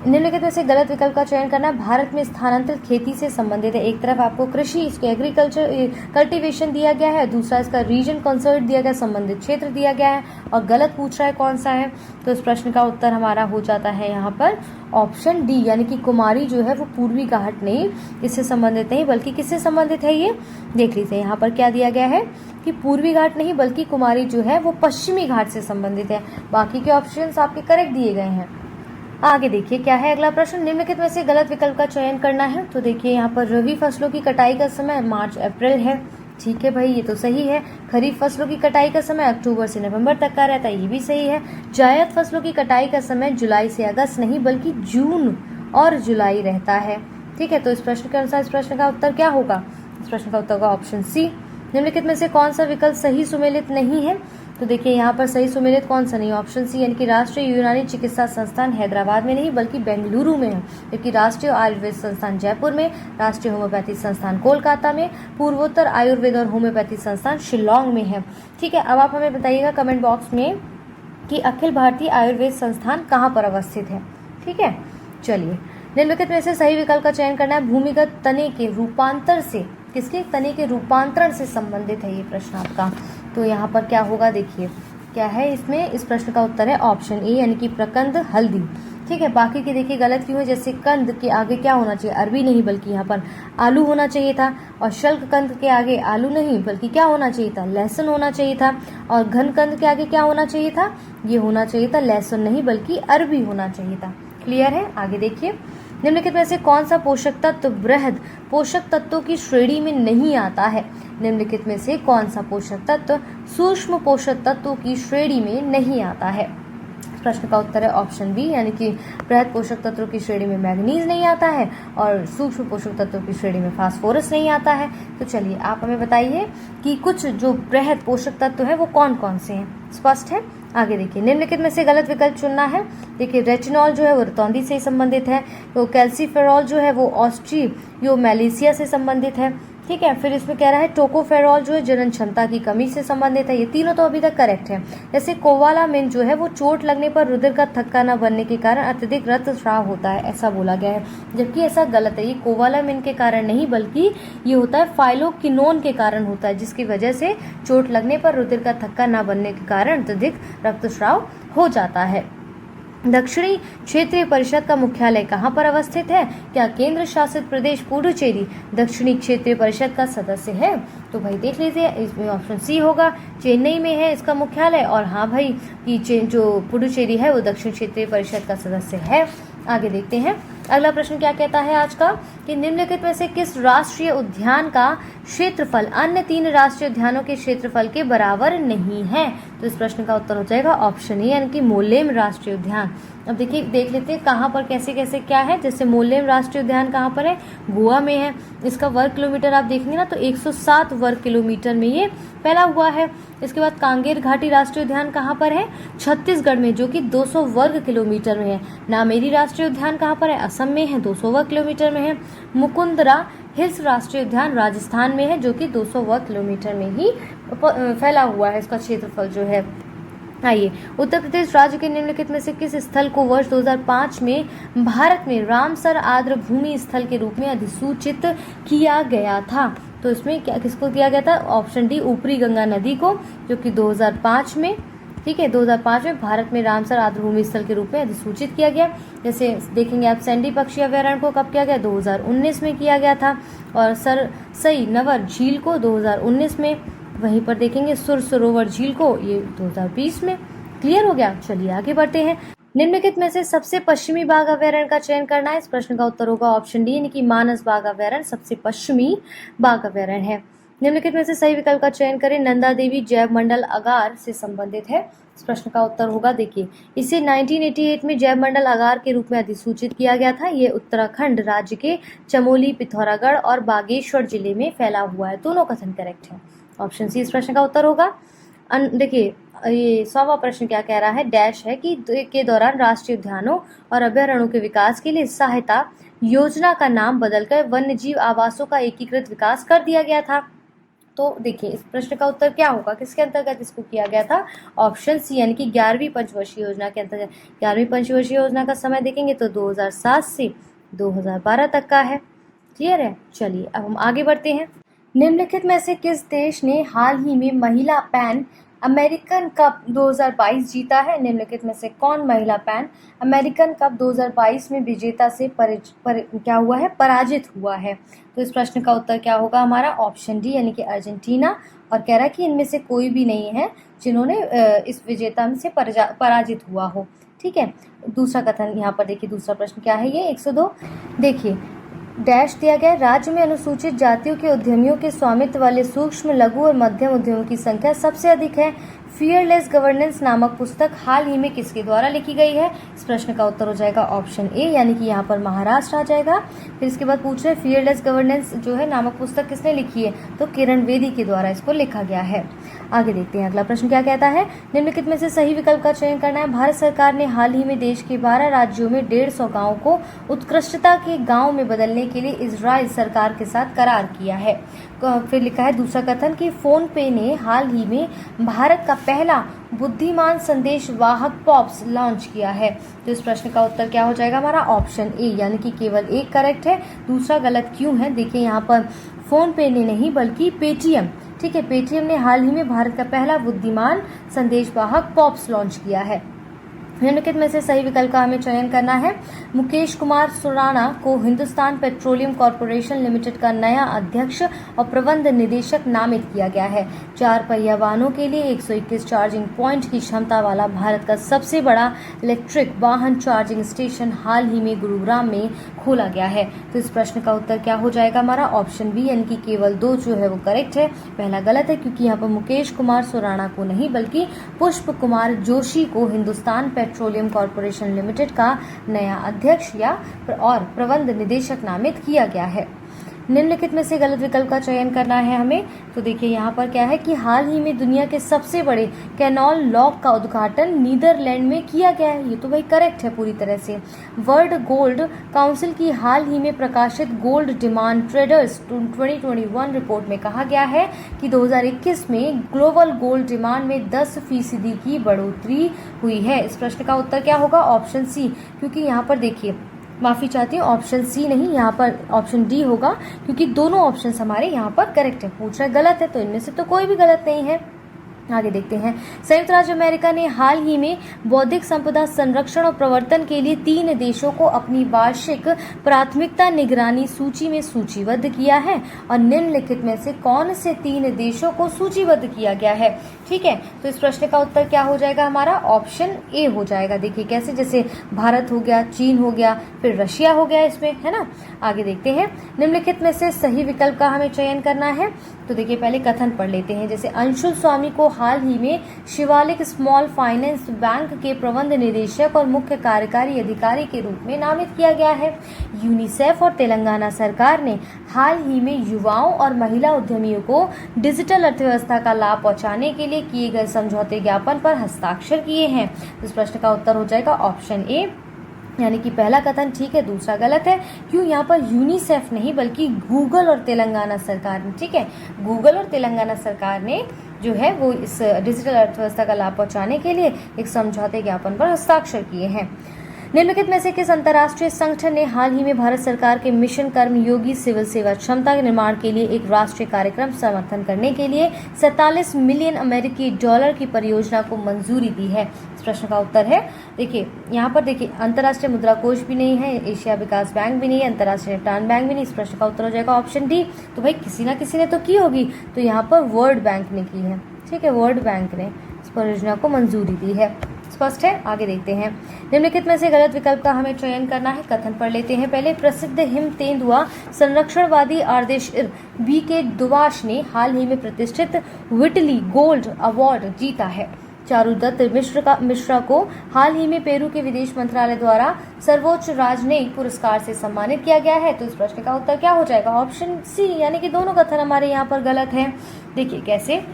निम्नलिखित में से गलत विकल्प का चयन करना है। भारत में स्थानांतरित खेती से संबंधित है। एक तरफ आपको कृषि, इसके एग्रीकल्चर कल्टीवेशन दिया गया है, दूसरा इसका रीजन कंसर्ट दिया गया, संबंधित क्षेत्र दिया गया है, और गलत पूछ रहा है कौन सा है। तो इस प्रश्न का उत्तर हमारा हो जाता है यहाँ पर ऑप्शन डी, यानी कि कुमारी जो है वो पूर्वी घाट नहीं, इससे संबंधित नहीं बल्कि किससे संबंधित है, ये देख लीजिए यहाँ पर क्या दिया गया है कि पूर्वी घाट नहीं बल्कि कुमारी जो है वो पश्चिमी घाट से संबंधित है। बाकी के ऑप्शंस आपके करेक्ट दिए गए हैं। आगे देखिए क्या है अगला प्रश्न। निम्नलिखित में से गलत विकल्प का चयन करना है। तो देखिए यहाँ पर रबी फसलों की कटाई का समय मार्च अप्रैल है। ठीक है भाई, ये तो सही है। खरीफ फसलों की कटाई का समय अक्टूबर से नवंबर तक का रहता है, ये भी सही है। जायद फसलों की कटाई का समय जुलाई से अगस्त नहीं बल्कि जून और जुलाई रहता है। ठीक है, तो इस प्रश्न के अनुसार इस प्रश्न का उत्तर क्या होगा? इस प्रश्न का उत्तर होगा ऑप्शन सी। निम्नलिखित में से कौन सा विकल्प सही सुमेलित नहीं है? तो देखिए यहाँ पर सही सुमेलित कौन सा नहीं, ऑप्शन सी, यानी कि राष्ट्रीय यूनानी चिकित्सा संस्थान हैदराबाद में नहीं बल्कि बेंगलुरु में है, जबकि राष्ट्रीय आयुर्वेद संस्थान जयपुर में, राष्ट्रीय होम्योपैथी संस्थान कोलकाता में, पूर्वोत्तर आयुर्वेद और होम्योपैथी संस्थान शिलोंग में है। ठीक है, अब आप हमें बताइएगा कमेंट बॉक्स में कि अखिल भारतीय आयुर्वेद संस्थान कहाँ पर अवस्थित है। ठीक है, चलिए निम्नलिखित में से सही विकल्प का चयन करना है। भूमिगत तने के रूपांतर से, किसके तने के रूपांतरण से संबंधित है ये प्रश्न आपका। तो यहाँ पर क्या होगा, देखिए क्या है इसमें, इस प्रश्न का उत्तर है ऑप्शन ए, यानी कि प्रकंद हल्दी। ठीक है, बाकी की देखिए गलत क्यों है, जैसे कंद के आगे क्या होना चाहिए, अरबी नहीं बल्कि यहाँ पर आलू होना चाहिए था, और शल्क कंद के आगे आलू नहीं बल्कि क्या होना चाहिए था, लहसुन होना चाहिए था, और घन कंद के आगे क्या होना चाहिए था, ये होना चाहिए था लहसुन नहीं बल्कि अरबी होना चाहिए था। क्लियर है? आगे देखिए निम्नलिखित में से कौन सा पोषक तत्व बृहद पोषक तत्वों की श्रेणी में नहीं आता है? निम्नलिखित में से कौन सा पोषक तत्व सूक्ष्म पोषक तत्वों की श्रेणी में नहीं आता है? प्रश्न का उत्तर है ऑप्शन बी, यानी कि बृहद पोषक तत्वों की श्रेणी में मैग्नीज नहीं आता है और सूक्ष्म पोषक तत्वों की श्रेणी में फास्फोरस नहीं आता है। तो चलिए आप हमें बताइए कि कुछ जो बृहद पोषक तत्व है वो कौन कौन से हैं। स्पष्ट है? आगे देखिए निम्नलिखित में से गलत विकल्प चुनना है। देखिए रेटिनॉल जो है वो रतौंदी से संबंधित है, तो कैल्सीफेरॉल जो है वो ऑस्ट्रियोमैलेशिया से संबंधित है। ठीक है, फिर इसमें कह रहा है टोकोफेरॉल जो है जनन क्षमता की कमी से संबंधित है। ये तीनों तो अभी तक करेक्ट है। जैसे कोवालामिन जो है वो चोट लगने पर रुधिर का थक्का न बनने के कारण अत्यधिक रक्तस्राव होता है, ऐसा बोला गया है, जबकि ऐसा गलत है। ये कोवालामिन के कारण नहीं बल्कि ये होता है फाइलोक्विनोन के कारण होता है, जिसकी वजह से चोट लगने पर रुधिर का थक्का न बनने के कारण अत्यधिक रक्तस्राव हो जाता है। दक्षिणी क्षेत्रीय परिषद का मुख्यालय कहाँ पर अवस्थित है? क्या केंद्र शासित प्रदेश पुडुचेरी दक्षिणी क्षेत्रीय परिषद का सदस्य है? तो भाई देख लीजिए, इसमें ऑप्शन सी होगा, चेन्नई में है इसका मुख्यालय, और हाँ भाई कि जो पुडुचेरी है वो दक्षिण क्षेत्रीय परिषद का सदस्य है। आगे देखते हैं अगला प्रश्न क्या कहता है आज का, कि निम्नलिखित में से किस राष्ट्रीय उद्यान का क्षेत्रफल अन्य 3 राष्ट्रीय उद्यानों के क्षेत्रफल के बराबर नहीं है? तो इस प्रश्न का उत्तर हो जाएगा ऑप्शन ए, यानी कि मोलेम राष्ट्रीय उद्यान। अब देखिए देख लेते हैं कहाँ पर कैसे कैसे क्या है। जैसे मोलेम राष्ट्रीय उद्यान कहाँ पर है? गोवा में है। इसका वर्ग किलोमीटर आप देखेंगे ना तो 107 वर्ग किलोमीटर में ये फैला हुआ है। इसके बाद कांगेर घाटी राष्ट्रीय उद्यान कहाँ पर है? छत्तीसगढ़ में, जो कि 200 वर्ग किलोमीटर में है। नामेरी राष्ट्रीय उद्यान कहाँ पर है? असम में है, 200 वर्ग किलोमीटर में है। मुकुंदरा हिल्स राष्ट्रीय उद्यान राजस्थान में है, जो कि 200 वर्ग किलोमीटर में ही फैला हुआ है इसका क्षेत्रफल जो है। आइए, उत्तर प्रदेश राज्य के निम्नलिखित में से किस स्थल को वर्ष 2005 में भारत में रामसर आर्द्र भूमि स्थल के रूप में अधिसूचित किया गया था? तो इसमें क्या किसको किया गया था? ऑप्शन डी, ऊपरी गंगा नदी को, जो कि 2005 में, ठीक है 2005 में भारत में रामसर आर्द्र भूमि स्थल के रूप में अधिसूचित किया गया। जैसे देखेंगे आप सैंडी पक्षी अभ्यारण्य को कब किया गया? 2019 में किया गया था, और सरसई नवर झील को 2019 में, वहीं पर देखेंगे सुर सरोवर झील को ये 2020 में। क्लियर हो गया? चलिए आगे बढ़ते हैं। निम्नलिखित में से सबसे पश्चिमी बाघ अभ्यारण्य का चयन करना है। इस प्रश्न का उत्तर होगा ऑप्शन डी, यानी कि मानस बाघ अभ्यारण्य सबसे पश्चिमी बाघ अभ्यारण्य है। निम्नलिखित में से सही विकल्प का चयन करें। नंदा देवी जैव मंडल अगार से संबंधित है। इस प्रश्न का उत्तर होगा, देखिए इसे 1988 में जैव मंडल अगार के रूप में अधिसूचित किया गया था। ये उत्तराखंड राज्य के चमोली, पिथौरागढ़ और बागेश्वर जिले में फैला हुआ है। दोनों कथन करेक्ट है। ऑप्शन सी इस प्रश्न का उत्तर होगा। देखिए ये 100वां प्रश्न क्या कह रहा है? डैश है कि के दौरान राष्ट्रीय उद्यानों और अभ्यारण्यों के विकास के लिए सहायता योजना का नाम बदलकर वन्यजीव आवासों का एकीकृत विकास कर दिया गया था। तो देखिए इस प्रश्न का उत्तर क्या होगा, किसके अंतर्गत इसको किया गया था, ऑप्शन सी यानी कि 11वीं पंचवर्षीय योजना के अंतर्गत। 11वीं पंचवर्षीय योजना का समय देखेंगे तो 2007 से 2012 तक का है। क्लियर है। चलिए अब हम आगे बढ़ते हैं। निम्नलिखित में से किस देश ने हाल ही में महिला पैन अमेरिकन कप 2022 जीता है। निम्नलिखित में से कौन महिला पैन अमेरिकन कप 2022 में विजेता से क्या हुआ है, पराजित हुआ है। तो इस प्रश्न का उत्तर क्या होगा हमारा, ऑप्शन डी यानी कि अर्जेंटीना। और कह रहा है कि इनमें से कोई भी नहीं है जिन्होंने इस विजेता से पराजित हुआ हो। ठीक है। दूसरा कथन यहाँ पर देखिए, दूसरा प्रश्न क्या है ये 102। देखिए डैश दिया गया, राज्य में अनुसूचित जातियों के उद्यमियों के स्वामित्व वाले सूक्ष्म, लघु और मध्यम उद्यमों की संख्या सबसे अधिक है। फियरलेस गवर्नेंस नामक पुस्तक हाल ही में किसके द्वारा लिखी गई है। इस प्रश्न का उत्तर हो जाएगा ऑप्शन ए यानी कि यहाँ पर महाराष्ट्र आ जाएगा। फिर इसके बाद पूछ रहे फियरलेस गवर्नेंस जो है नामक पुस्तक किसने लिखी है, तो किरण बेदी के द्वारा इसको लिखा गया है। आगे देखते हैं अगला प्रश्न क्या कहता है। निम्नलिखित में से सही विकल्प का चयन करना है। भारत सरकार ने हाल ही में देश के 12 राज्यों में 150 गाँव को उत्कृष्टता के गाँव में बदलने के लिए इजराइल सरकार के साथ करार किया है। फिर लिखा है दूसरा कथन कि फोन पे ने हाल ही में भारत का पहला बुद्धिमान संदेश वाहक पॉप्स लॉन्च किया है। तो इस प्रश्न का उत्तर क्या हो जाएगा हमारा, ऑप्शन ए यानी कि केवल एक करेक्ट है, दूसरा गलत क्यों है। देखिए यहाँ पर फोन पे ने नहीं बल्कि पेटीएम, ठीक है, पेटीएम ने हाल ही में भारत का पहला बुद्धिमान संदेश वाहक पॉप्स लॉन्च किया है। निम्नलिखित में से सही विकल्प का हमें चयन करना है। मुकेश कुमार सुराणा को हिंदुस्तान पेट्रोलियम कॉर्पोरेशन लिमिटेड का नया अध्यक्ष और प्रबंध निदेशक नामित किया गया है। 4 पहिया वाहनों के लिए 121 चार्जिंग पॉइंट की क्षमता वाला भारत का सबसे बड़ा इलेक्ट्रिक वाहन चार्जिंग स्टेशन हाल ही में गुरुग्राम में खोला गया है। तो इस प्रश्न का उत्तर क्या हो जाएगा हमारा, ऑप्शन बी यानी कि केवल 2 जो है वो करेक्ट है। पहला गलत है क्योंकि यहाँ पर मुकेश कुमार सुराणा को नहीं बल्कि पुष्प कुमार जोशी को हिंदुस्तान पेट्रोलियम कॉर्पोरेशन लिमिटेड का नया अध्यक्ष या और प्रबंध निदेशक नामित किया गया है। निम्नलिखित में से गलत विकल्प का चयन करना है हमें। तो देखिए यहाँ पर क्या है कि हाल ही में दुनिया के सबसे बड़े कैनॉल लॉक का उद्घाटन नीदरलैंड में किया गया है। ये तो भाई करेक्ट है पूरी तरह से। वर्ल्ड गोल्ड काउंसिल की हाल ही में प्रकाशित गोल्ड डिमांड ट्रेडर्स 2021 रिपोर्ट में कहा गया है कि 2021 में ग्लोबल गोल्ड डिमांड में 10% की बढ़ोतरी हुई है। इस प्रश्न का उत्तर क्या होगा, ऑप्शन सी, क्योंकि यहाँ पर देखिए माफी चाहती हूँ, ऑप्शन सी नहीं, यहाँ पर ऑप्शन डी होगा क्योंकि दोनों ऑप्शन हमारे यहाँ पर करेक्ट है। पूछ रहा है गलत है तो इनमें से तो कोई भी गलत नहीं है। आगे देखते हैं। संयुक्त राज्य अमेरिका ने हाल ही में बौद्धिक संपदा संरक्षण और प्रवर्तन के लिए 3 देशों को अपनी वार्षिक प्राथमिकता निगरानी सूची में सूचीबद्ध किया है। और निम्नलिखित में से कौन से 3 देशों को सूचीबद्ध किया गया है। ठीक है, तो इस प्रश्न का उत्तर क्या हो जाएगा हमारा, ऑप्शन ए हो जाएगा। देखिए कैसे, जैसे भारत हो गया, चीन हो गया, फिर रशिया हो गया इसमें, है ना। आगे देखते हैं। निम्नलिखित में से सही विकल्प का हमें चयन करना है। तो देखिए पहले कथन पढ़ लेते हैं। जैसे अंशुल स्वामी को हाल ही में शिवालिक स्मॉल फाइनेंस बैंक के प्रबंध निदेशक और मुख्य कार्यकारी अधिकारी के रूप में नामित किया गया है। यूनिसेफ और तेलंगाना सरकार ने हाल ही में युवाओं और महिला उद्यमियों को डिजिटल अर्थव्यवस्था का लाभ पहुंचाने के लिए किए गए समझौते ज्ञापन पर हस्ताक्षर किए हैं। इस प्रश्न का उत्तर हो जाएगा ऑप्शन ए यानी कि पहला कथन ठीक है, दूसरा गलत है। क्यों, यहाँ पर यूनिसेफ नहीं बल्कि गूगल और तेलंगाना सरकार ने, ठीक है, गूगल और तेलंगाना सरकार ने जो है वो इस डिजिटल अर्थव्यवस्था का लाभ पहुंचाने के लिए एक समझौते ज्ञापन पर हस्ताक्षर किए हैं। निम्नलिखित में से किस अंतर्राष्ट्रीय संगठन ने हाल ही में भारत सरकार के मिशन कर्मयोगी सिविल सेवा क्षमता के निर्माण के लिए एक राष्ट्रीय कार्यक्रम समर्थन करने के लिए 47 मिलियन अमेरिकी डॉलर की परियोजना को मंजूरी दी है। इस प्रश्न का उत्तर है, देखिए यहाँ पर देखिए अंतर्राष्ट्रीय मुद्रा कोष भी नहीं है, एशिया विकास बैंक भी नहीं है, अंतर्राष्ट्रीय निपटान बैंक भी नहीं। इस प्रश्न का उत्तर हो जाएगा ऑप्शन डी। तो भाई किसी ना किसी ने तो की होगी, तो यहाँ पर वर्ल्ड बैंक ने की है। ठीक है, वर्ल्ड बैंक ने इस परियोजना को मंजूरी दी है। स्पष्ट है। आगे देखते हैं। निम्नलिखित में से गलत विकल्प का हमें चयन करना है। कथन पढ़ लेते हैं पहले। प्रसिद्ध हिम तेंदुआ संरक्षणवादी आर्देशिर BK दुवाश ने हाल ही में प्रतिष्ठित विटली गोल्ड अवार्ड जीता है। चारुदत्त मिश्रा को हाल ही में पेरू के विदेश मंत्रालय द्वारा सर्वोच्च राजनयिक पुरस्कार से सम्मानित किया गया है। तो इस प्रश्न का उत्तर क्या हो जाएगा, ऑप्शन सी, यानी कि दोनों कथन हमारे यहाँ पर गलत है। देखिए कैसे,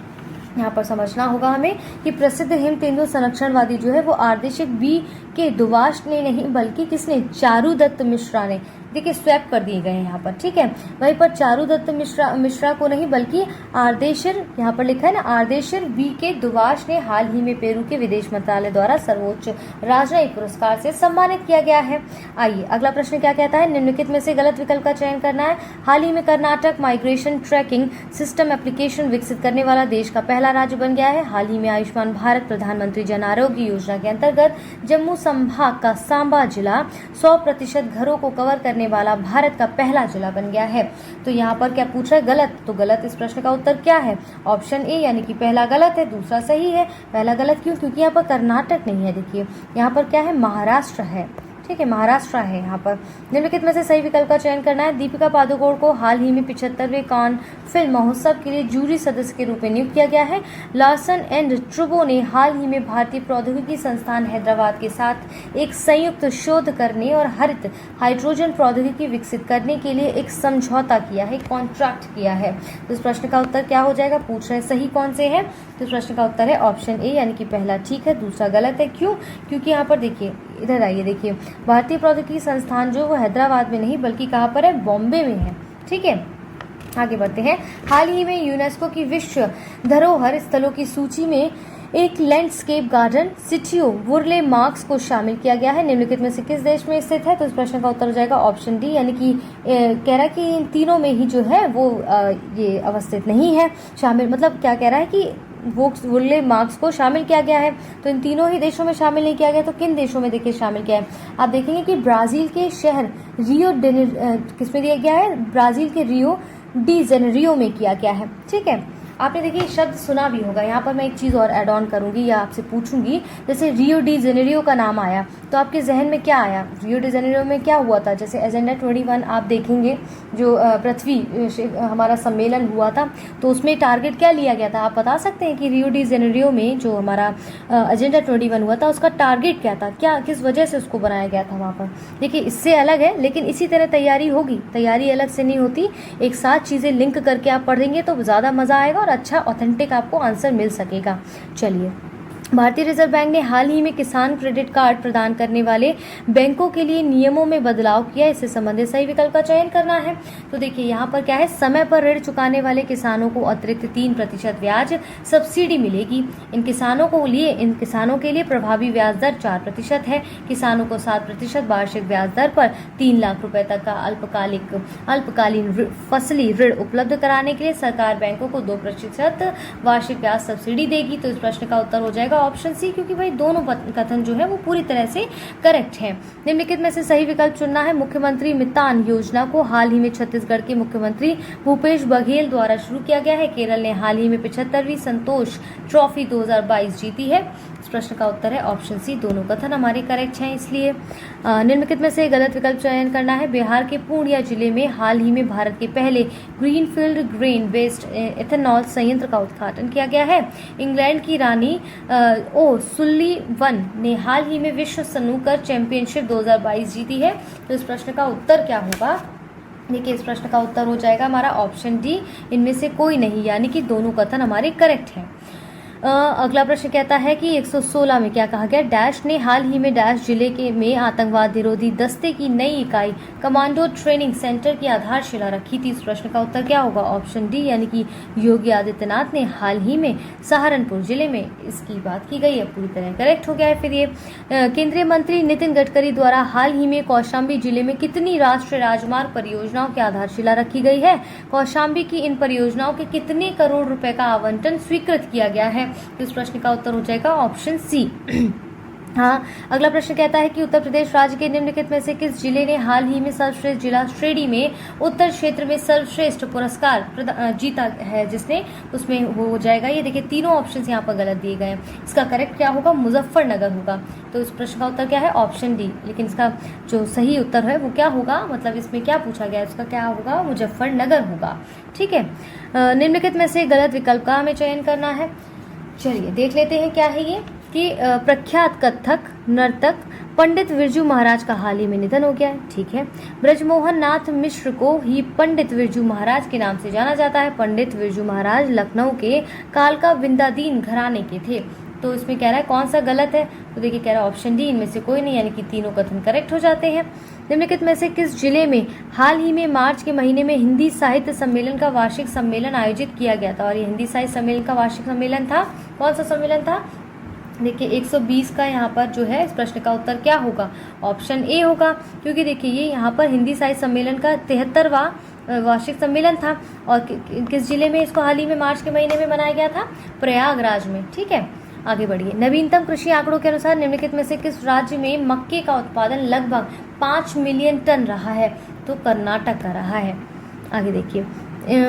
यहाँ पर समझना होगा हमें कि प्रसिद्ध हिम तेंदुआ संरक्षणवादी जो है वो आर्देशिक BK दुवाश ने नहीं बल्कि किसने, चारुदत्त मिश्रा ने देखिए स्वैप कर दिए गए हैं यहाँ पर, ठीक है। वहीं पर चारुदत्त मिश्रा को नहीं बल्कि आर्देशर, यहाँ पर लिखा है ना, आर्देशर VK दुवाश ने हाल ही में पेरू के विदेश मंत्रालय द्वारा सर्वोच्च राजनयिक पुरस्कार से सम्मानित किया गया है। आइए अगला प्रश्न क्या कहता है, निम्नलिखित में से गलत विकल्प का चयन करना है। हाल ही में Karnataka migration tracking system application विकसित करने वाला देश का पहला राज्य बन गया है। हाल ही में आयुष्मान भारत प्रधानमंत्री जन आरोग्य योजना के अंतर्गत जम्मू संभाग का सांबा जिला 100% घरों को कवर करने वाला भारत का पहला जिला बन गया है। तो यहाँ पर क्या पूछ रहा है, गलत। तो गलत इस प्रश्न का उत्तर क्या है, ऑप्शन ए यानी कि पहला गलत है, दूसरा सही है। पहला गलत क्यों, क्योंकि यहाँ पर कर्नाटक नहीं है, देखिए यहाँ पर क्या है, महाराष्ट्र है, ठीक है, महाराष्ट्र है यहाँ पर। निम्नलिखित में से सही विकल्प का चयन करना है। दीपिका पादुकोण को हाल ही में 75वें कान फिल्म महोत्सव के लिए जूरी सदस्य के रूप में नियुक्त किया गया है। लार्सन एंड ट्रूबो ने हाल ही में भारतीय प्रौद्योगिकी संस्थान हैदराबाद के साथ एक संयुक्त शोध करने और हरित हाइड्रोजन प्रौद्योगिकी विकसित करने के लिए एक समझौता किया है, कॉन्ट्रैक्ट किया है। तो इस प्रश्न का उत्तर क्या हो जाएगा, पूछ रहे हैं सही कौन से है। तो इस प्रश्न का उत्तर है ऑप्शन ए यानी कि पहला ठीक है, दूसरा गलत है। क्यों, क्योंकि यहाँ पर देखिए, इधर आइए, देखिए भारतीय प्रौद्योगिकी संस्थान जो वो हैदराबाद में नहीं बल्कि कहाँ पर है, बॉम्बे में है, ठीक है। आगे बढ़ते हैं। हाल ही में यूनेस्को की विश्व धरोहर स्थलों की सूची में एक लैंडस्केप गार्डन सिटियो वुरले मार्क्स को शामिल किया गया है। निम्नलिखित में से किस देश में स्थित है। तो इस प्रश्न का उत्तर हो जाएगा ऑप्शन डी यानी कि कह रहा है कि इन तीनों में ही जो है वो ये अवस्थित नहीं है, शामिल, मतलब क्या कह रहा है कि वो वुरले मार्क्स को शामिल किया गया है। तो इन तीनों ही देशों में शामिल नहीं किया गया, तो किन देशों में देखिए शामिल किया है। आप देखेंगे कि ब्राजील के शहर रियो किसमें दिया गया है, ब्राजील के रियो डी जेनेरियो में किया गया है, ठीक है। आपने देखिए शब्द सुना भी होगा, यहाँ पर मैं एक चीज़ और ऐड ऑन करूंगी या आपसे पूछूंगी, जैसे रियो डी जेनेरियो का नाम आया तो आपके जहन में क्या आया, रियो डी जेनेरियो में क्या हुआ था। जैसे एजेंडा 21 आप देखेंगे जो पृथ्वी हमारा सम्मेलन हुआ था, तो उसमें टारगेट क्या लिया गया था, आप बता सकते हैं कि रियो डी जेनेरियो में जो हमारा एजेंडा 21 हुआ था उसका टारगेट क्या था, क्या किस वजह से उसको बनाया गया था वहाँ पर। देखिए इससे अलग है, लेकिन इसी तरह तैयारी होगी, तैयारी अलग से नहीं होती, एक साथ चीज़ें लिंक करके आप पढ़ेंगे तो ज़्यादा मज़ा आएगा और अच्छा ऑथेंटिक आपको आंसर मिल सकेगा। चलिए, भारतीय रिजर्व बैंक ने हाल ही में किसान क्रेडिट कार्ड प्रदान करने वाले बैंकों के लिए नियमों में बदलाव किया, इससे संबंधित सही विकल्प का चयन करना है। तो देखिए यहाँ पर क्या है, समय पर ऋण चुकाने वाले किसानों को अतिरिक्त 3% ब्याज सब्सिडी मिलेगी। इन किसानों के लिए प्रभावी ब्याज दर 4% है। किसानों को 7% वार्षिक ब्याज दर पर 3 लाख रुपए तक का अल्पकालीन फसली ऋण उपलब्ध कराने के लिए सरकार बैंकों को 2% वार्षिक ब्याज सब्सिडी देगी। तो इस प्रश्न का उत्तर हो जाएगा ऑप्शन सी, क्योंकि भाई दोनों कथन जो है वो पूरी तरह से करेक्ट है। निम्नलिखित में से सही विकल्प चुनना है। मुख्यमंत्री मितान योजना को हाल ही में छत्तीसगढ़ के मुख्यमंत्री भूपेश बघेल द्वारा शुरू किया गया है। केरल ने हाल ही में 75वीं संतोष ट्रॉफी 2022 जीती है। इस प्रश्न का उत्तर है ऑप्शन सी, दोनों कथन हमारे करेक्ट हैं। इसलिए निम्नलिखित में से गलत विकल्प चयन करना है। बिहार के पूर्णिया जिले में हाल ही में भारत के पहले ग्रीनफील्ड ग्रेन बेस्ड एथेनॉल संयंत्र का उद्घाटन किया गया है। इंग्लैंड की रानी सुल्लीवन ने हाल ही में विश्व स्नूकर चैंपियनशिप 2022 जीती है। तो इस प्रश्न का उत्तर क्या होगा, देखिए इस प्रश्न का उत्तर हो जाएगा हमारा ऑप्शन डी, इनमें से कोई नहीं, यानी कि दोनों कथन हमारे करेक्ट हैं। अगला प्रश्न कहता है कि 116 में क्या कहा गया, डैश ने हाल ही में डैश जिले में आतंकवाद विरोधी दस्ते की नई इकाई कमांडो ट्रेनिंग सेंटर की आधारशिला रखी थी। इस प्रश्न का उत्तर क्या होगा, ऑप्शन डी, यानी कि योगी आदित्यनाथ ने हाल ही में सहारनपुर जिले में इसकी बात की गई है। पूरी तरह करेक्ट हो गया है। फिर ये केंद्रीय मंत्री नितिन गडकरी द्वारा हाल ही में कौशाम्बी जिले में कितनी राष्ट्रीय राजमार्ग परियोजनाओं की आधारशिला रखी गई है। कौशाम्बी की इन परियोजनाओं के कितने करोड़ रुपए का आवंटन स्वीकृत किया गया है। तो इस प्रश्न का उत्तर हो जाएगा ऑप्शन सी। हाँ, अगला प्रश्न कहता है कि उत्तर प्रदेश राज्य के निम्नलिखित में से किस जिले ने हाल ही में सर्वश्रेष्ठ जिला श्रेणी में उत्तर क्षेत्र में सर्वश्रेष्ठ पुरस्कार जीता है, जिसने उसमें वो हो जाएगा। ये देखिए तीनों ऑप्शंस यहाँ पर गलत दिए गए हैं। इसका करेक्ट क्या होगा, मुजफ्फरनगर होगा। तो इस प्रश्न का उत्तर क्या है, ऑप्शन डी। लेकिन इसका जो सही उत्तर है वो क्या होगा, मतलब इसमें क्या पूछा गया है, उसका क्या होगा, मुजफ्फरनगर होगा। ठीक है, निम्नलिखित में से गलत विकल्प का हमें चयन करना है। चलिए देख लेते हैं क्या है ये, कि प्रख्यात कथक नर्तक पंडित बिरजू महाराज का हाल ही में निधन हो गया है। ठीक है, ब्रजमोहन नाथ मिश्र को ही पंडित बिरजू महाराज के नाम से जाना जाता है। पंडित बिरजू महाराज लखनऊ के कालका विंदादीन घराने के थे। तो इसमें कह रहा है कौन सा गलत है, तो देखिए कह रहा है ऑप्शन डी, इनमें से कोई नहीं, यानी कि तीनों कथन करेक्ट हो जाते हैं। निम्नलिखित में से किस जिले में हाल ही में मार्च के महीने में हिंदी साहित्य सम्मेलन का वार्षिक सम्मेलन आयोजित किया गया था? और ये हिंदी साहित्य सम्मेलन का वार्षिक सम्मेलन था, कौन सा सम्मेलन था? देखिए 120 का यहाँ पर जो है इस प्रश्न का उत्तर क्या होगा? ऑप्शन ए होगा, क्योंकि देखिए ये यहाँ पर हिंदी साहित्य सम्मेलन का 73वां वार्षिक सम्मेलन था। और किस जिले में इसको हाल ही में मार्च के महीने में मनाया गया था? प्रयागराज में। ठीक है, आगे बढ़िए। नवीनतम कृषि आंकड़ों के अनुसार निम्नलिखित में से किस राज्य में मक्के का उत्पादन लगभग 5 मिलियन टन रहा है? तो कर्नाटक का रहा है। आगे देखिए,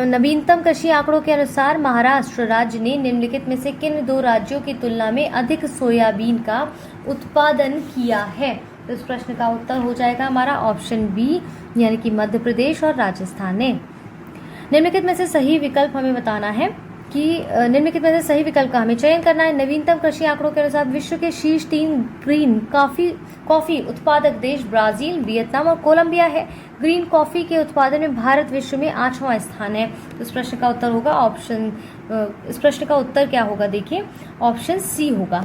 नवीनतम कृषि आंकड़ों के अनुसार महाराष्ट्र राज्य ने निम्नलिखित में से किन 2 राज्यों की तुलना में अधिक सोयाबीन का उत्पादन किया है? तो इस प्रश्न का उत्तर हो जाएगा हमारा ऑप्शन बी, यानी कि मध्य प्रदेश और राजस्थान ने। निम्नलिखित में से सही विकल्प हमें बताना है कि निम्नलिखित में से सही विकल्प का हमें चयन करना है। नवीनतम कृषि आंकड़ों के अनुसार विश्व के शीर्ष 3 ग्रीन कॉफी उत्पादक देश ब्राजील, वियतनाम और कोलंबिया है। ग्रीन कॉफी के उत्पादन में भारत विश्व में 8वां स्थान है। तो इस प्रश्न का उत्तर होगा इस प्रश्न का उत्तर क्या होगा? देखिए ऑप्शन सी होगा।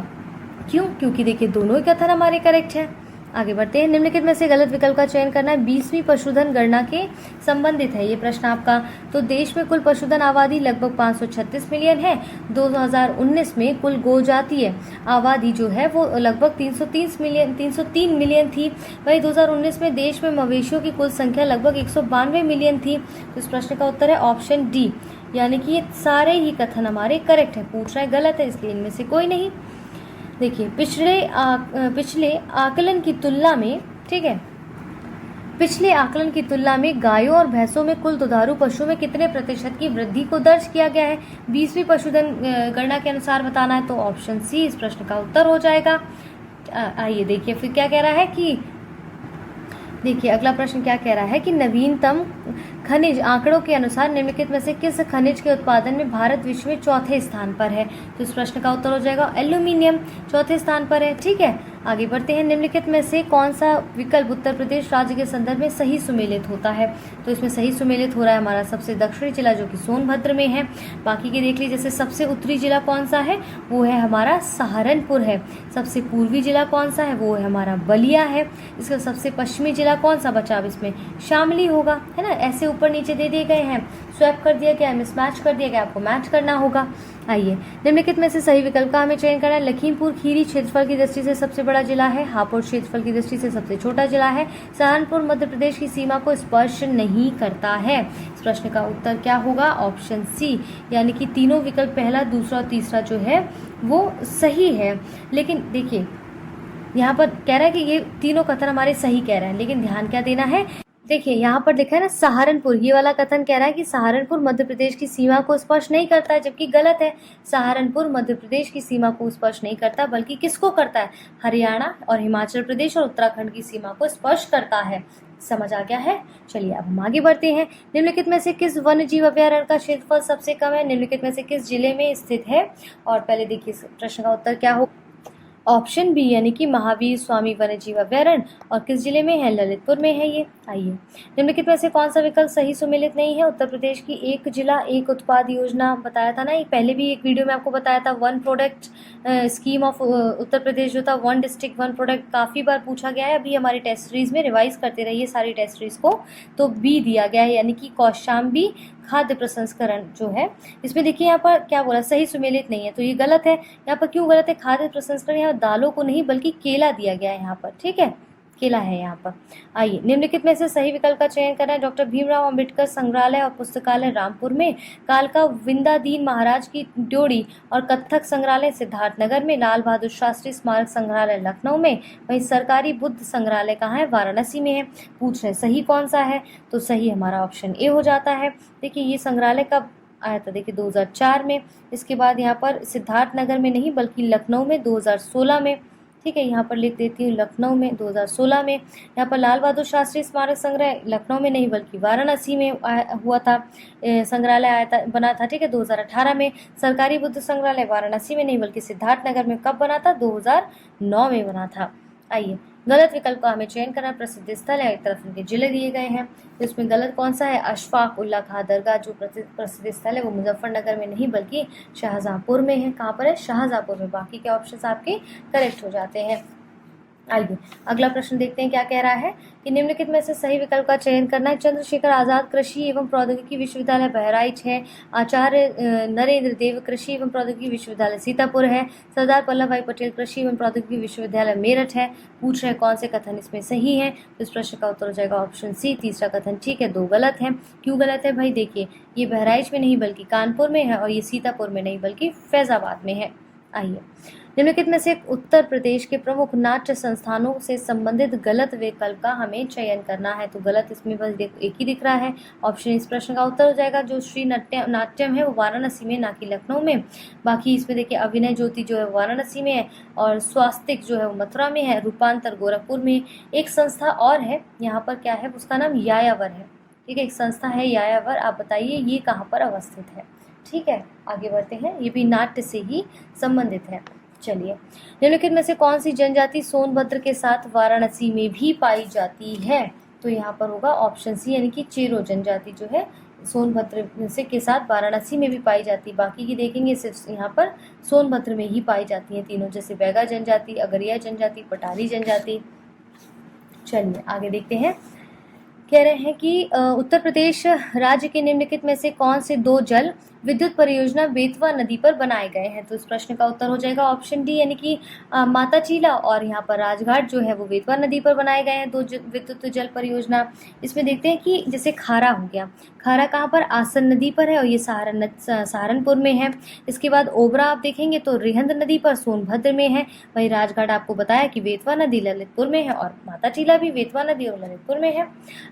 क्यों? क्योंकि देखिए दोनों ही कथन हमारे करेक्ट है। आगे बढ़ते हैं। निम्नलिखित में से गलत विकल्प का चयन करना है। 20वीं पशुधन गणना के संबंधित है ये प्रश्न आपका। तो देश में कुल पशुधन आबादी लगभग 536 मिलियन है। 2019 में कुल गोजातीय आबादी जो है वो लगभग 303 मिलियन थी। वहीं 2019 में देश में मवेशियों की कुल संख्या लगभग 192 मिलियन थी। तो इस प्रश्न का उत्तर है ऑप्शन डी, यानी कि ये सारे ही कथन हमारे करेक्ट है। पूछ रहा है गलत है, इसलिए इनमें से कोई नहीं। देखिए पिछले आकलन की तुलना में, ठीक है, पिछले आकलन की तुलना में गायों और भैंसों में कुल दुधारू पशुओं में कितने प्रतिशत की वृद्धि को दर्ज किया गया है? 20वीं पशुधन गणना के अनुसार बताना है। तो ऑप्शन सी इस प्रश्न का उत्तर हो जाएगा। आइए देखिए फिर क्या कह रहा है कि देखिए अगला प्रश्न क्या कह रहा है कि नवीनतम खनिज आंकड़ों के अनुसार निम्नलिखित में से किस खनिज के उत्पादन में भारत विश्व में 4थे स्थान पर है? तो इस प्रश्न का उत्तर हो जाएगा एल्यूमिनियम 4थे स्थान पर है। ठीक है, आगे बढ़ते हैं। निम्नलिखित में से कौन सा विकल्प उत्तर प्रदेश राज्य के संदर्भ में सही सुमेलित होता है? तो इसमें सही सुमेलित हो रहा है हमारा सबसे दक्षिणी जिला जो कि सोनभद्र में है। बाकी के देख लीजिए, जैसे सबसे उत्तरी जिला कौन सा है? वो है हमारा सहारनपुर है। सबसे पूर्वी जिला कौन सा है? वो है हमारा बलिया है। इसका सबसे पश्चिमी जिला कौन सा बचा? अब इसमें शामली होगा, है ना। ऐसे ऊपर नीचे दे दिए गए हैं, स्वैप कर दिया गया है, मिसमैच कर दिया गया, आपको मैच करना होगा। आइए निम्नलिखित में से सही विकल्प का हमें चयन करना है। लखीमपुर खीरी क्षेत्रफल की दृष्टि से सबसे बड़ा जिला है। हापुड़ क्षेत्रफल की दृष्टि से सबसे छोटा जिला है। सहारनपुर मध्य प्रदेश की सीमा को स्पर्श नहीं करता है। इस प्रश्न का उत्तर क्या होगा? ऑप्शन सी, यानी कि तीनों विकल्प पहला, दूसरा और तीसरा जो है वो सही है। लेकिन देखिए यहाँ पर कह रहा है कि ये तीनों कथन हमारे सही कह रहे हैं, लेकिन ध्यान क्या देना है? देखिए यहाँ पर लिखा है ना सहारनपुर, ये वाला कथन कह रहा है कि सहारनपुर मध्य प्रदेश की सीमा को स्पर्श नहीं करता है, जबकि गलत है। सहारनपुर मध्य प्रदेश की सीमा को स्पर्श नहीं करता, बल्कि किसको करता है? हरियाणा और हिमाचल प्रदेश और उत्तराखंड की सीमा को स्पर्श करता है। समझ आ गया है? चलिए अब हम आगे बढ़ते हैं। निम्नलिखित में से किस वन्य जीव अभयारण्य का क्षेत्रफल सबसे कम है? निम्नलिखित में से किस जिले में स्थित है? और पहले देखिए प्रश्न का उत्तर क्या हो? ऑप्शन बी, यानी कि महावीर स्वामी वन्यजीव अभयारण्य। और किस जिले में है? ललितपुर में है ये। आइए निम्नलिखित में से कौन सा विकल्प सही सुमेलित नहीं है? उत्तर प्रदेश की एक जिला एक उत्पाद योजना बताया था ना, ये पहले भी एक वीडियो में आपको बताया था। One product scheme of Uttar Pradesh जो था, वन डिस्ट्रिक्ट वन प्रोडक्ट, काफ़ी बार पूछा गया है। अभी हमारी टेस्ट सीरीज में रिवाइज करते रहिए सारी टेस्ट सीरीज को। तो बी दिया गया है, यानी कि कौशाम्बी खाद्य प्रसंस्करण जो है, इसमें देखिए यहाँ पर क्या बोला? सही सुमेलित नहीं है, तो ये गलत है। यहाँ पर क्यों गलत है? खाद्य प्रसंस्करण यहाँ दालों को नहीं बल्कि केला दिया गया है यहाँ पर। ठीक है, केला है यहाँ पर। आइए निम्नलिखित में से सही विकल्प का चयन करना है। डॉक्टर भीमराव अंबेडकर संग्रहालय और पुस्तकालय रामपुर में, कालका विंदादीन महाराज की ड्योढ़ी और कत्थक संग्रहालय सिद्धार्थनगर में, लाल बहादुर शास्त्री स्मारक संग्रहालय लखनऊ में, वहीं सरकारी बुद्ध संग्रहालय कहाँ है? वाराणसी में है। पूछ रहे सही कौन सा है? तो सही हमारा ऑप्शन ए हो जाता है। देखिए ये संग्रहालय कब आया था? देखिए 2004 में। इसके बाद यहाँ पर सिद्धार्थनगर में नहीं बल्कि लखनऊ में 2016 में। ठीक है, यहाँ पर लिख देती हूँ लखनऊ में 2016 में। यहाँ पर लाल बहादुर शास्त्री स्मारक संग्रह लखनऊ में नहीं बल्कि वाराणसी में हुआ था, संग्रहालय आया था, बना था। ठीक है, 2018 में। सरकारी बुद्ध संग्रहालय वाराणसी में नहीं बल्कि सिद्धार्थनगर में कब बना था? 2009 में बना था। आइए गलत विकल्प का हमें चयन करना। प्रसिद्ध स्थल है, एक तरफ इनके जिले दिए गए हैं, तो इसमें गलत कौन सा है? अशफाक उल्ला खां दरगाह जो प्रसिद्ध स्थल है वो मुजफ्फरनगर में नहीं बल्कि शाहजहांपुर में है। कहाँ पर है? शाहजहांपुर में। बाकी के ऑप्शंस आपके करेक्ट हो जाते हैं। आइए अगला प्रश्न देखते हैं क्या कह रहा है कि निम्नलिखित में से सही विकल्प का चयन करना है। चंद्रशेखर आजाद कृषि एवं प्रौद्योगिकी विश्वविद्यालय बहराइच है। आचार्य नरेंद्र देव कृषि एवं प्रौद्योगिकी विश्वविद्यालय सीतापुर है। सरदार वल्लभ भाई पटेल कृषि एवं प्रौद्योगिकी विश्वविद्यालय मेरठ है। पूछ रहे कौन से कथन इसमें सही है, तो इस प्रश्न का उत्तर हो जाएगा ऑप्शन सी, तीसरा कथन ठीक है, 2 गलत है। क्यों गलत है भाई, देखिए ये बहराइच में नहीं बल्कि कानपुर में है और ये सीतापुर में नहीं बल्कि फैजाबाद में है। आइए निम्नलिखित में से उत्तर प्रदेश के प्रमुख नाट्य संस्थानों से संबंधित गलत विकल्प का हमें चयन करना है। तो गलत इसमें बस एक ही दिख रहा है, ऑप्शन इस प्रश्न का उत्तर हो जाएगा जो श्री नाट्यम है वो वाराणसी में ना कि लखनऊ में। बाकी इसमें देखिए अभिनय ज्योति जो है वाराणसी में है और स्वास्तिक जो है वो मथुरा में है, रूपांतर गोरखपुर में। एक संस्था और है यहाँ पर, क्या है उसका नाम, यायावर है। ठीक है, एक संस्था है यायावर, आप बताइए ये कहाँ पर अवस्थित है। ठीक है, आगे बढ़ते हैं, ये भी नाट्य से ही संबंधित है। चलिए निम्नलिखित में से कौन सी जनजाति सोनभद्र के साथ वाराणसी में भी पाई जाती है, तो यहाँ पर होगा ऑप्शन सी यानी कि चेरो जनजाति जो है सोनभद्र से के साथ वाराणसी में भी पाई जाती है। बाकी की देखेंगे सिर्फ यहाँ पर सोनभद्र में ही पाई जाती है तीनों, जैसे बैगा जनजाति, अगरिया जनजाति, पटारी जनजाति। चलिए आगे देखते हैं, कह रहे हैं कि उत्तर प्रदेश राज्य के निम्नलिखित में से कौन से 2 जल विद्युत परियोजना बेतवा नदी पर बनाए गए हैं, तो इस प्रश्न का उत्तर हो जाएगा ऑप्शन डी यानी कि माताचीला और यहाँ पर राजघाट जो है वो बेतवा नदी पर बनाए गए हैं 2 विद्युत जल परियोजना। इसमें देखते हैं कि जैसे खारा हो गया, खारा कहाँ पर, आसन नदी पर है और ये सहारनपुर में है। इसके बाद ओबरा आप देखेंगे तो रिहंद नदी पर सोनभद्र में है। वही राजघाट आपको बताया कि बेतवा नदी ललितपुर में है और माताचीला भी बेतवा नदी और ललितपुर में है।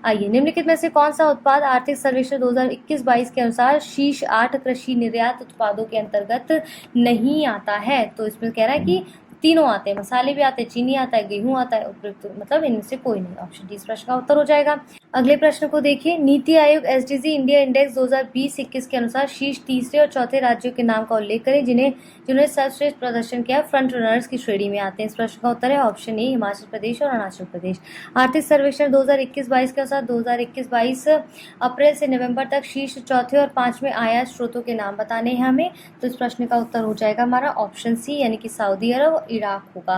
आइए निम्नलिखित में से कौन सा उत्पाद आर्थिक सर्वेक्षण 2021-22 के अनुसार शीर्ष 8 कृषि निर्यात उत्पादों के अंतर्गत नहीं आता है, तो इसमें कह रहा है कि तीनों आते हैं, मसाले भी आते हैं, चीनी आता है, गेहूं आता है, उपयुक्त मतलब इनमें से कोई नहीं। ऑप्शन डी इस प्रश्न का उत्तर हो जाएगा। अगले प्रश्न को देखिए, NITI Aayog SDG India index 2020-21 के अनुसार शीर्ष 3 और 4 राज्यों के नाम का उल्लेख करें जिन्होंने सर्वश्रेष्ठ प्रदर्शन किया, फ्रंट रनर्स की श्रेणी में आते हैं। इस प्रश्न का उत्तर है ऑप्शन ए, हिमाचल प्रदेश और अरुणाचल प्रदेश। आर्थिक सर्वेक्षण 2021-22 के अनुसार 2021-22 अप्रैल से नवंबर तक शीर्ष 4 और 5वें आयात स्रोतों के नाम बताने हैं हमें, तो इस प्रश्न का उत्तर हो जाएगा हमारा ऑप्शन सी यानी कि सऊदी अरब और इराक होगा।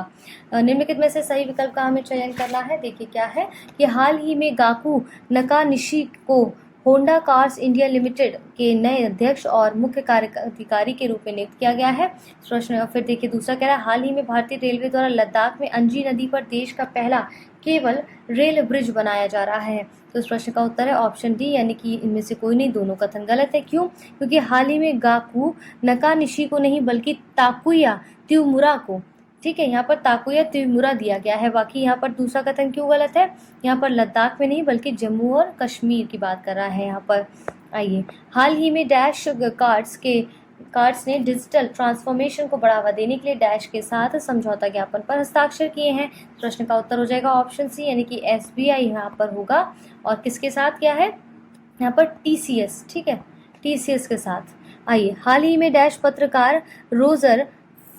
निम्नलिखित में से सही विकल्प का हमें चयन करना है। देखिए क्या है कि हाल ही में गाकू नकानिशी को होंडा कार्स इंडिया लिमिटेड के नए अध्यक्ष और मुख्य कार्यकारी के रूप में नियुक्त किया गया है। प्रश्न फिर देखिए दूसरा कह रहा है, हाल ही में भारतीय रेलवे द्वारा लद्दाख में अंजी नदी पर देश का पहला केवल रेल ब्रिज बनाया जा रहा है, तो इस प्रश्न का उत्तर है ऑप्शन डी यानी कि इनमें से कोई नहीं, दोनों कथन गलत है। क्यों? क्योंकि हाल ही में गाकू नकानिशी को नहीं बल्कि ताकुया त्यूमुरा को, ठीक है, यहाँ पर ताकुया त्रिपुरा दिया गया है। बाकी यहाँ पर दूसरा कथन क्यों गलत है, यहाँ पर लद्दाख में नहीं बल्कि जम्मू और कश्मीर की बात कर रहा है यहाँ पर। आइए, हाल ही में डैश कार्ड्स ने डिजिटल ट्रांसफॉर्मेशन को बढ़ावा देने के लिए डैश के साथ समझौता ज्ञापन पर हस्ताक्षर किए हैं। प्रश्न का उत्तर हो जाएगा ऑप्शन सी यानी कि एसबीआई यहाँ पर होगा। और किसके साथ क्या है यहाँ पर, टीसीएस, ठीक है, टीसीएस के साथ। आइए, हाल ही में डैश पत्रकार रोजर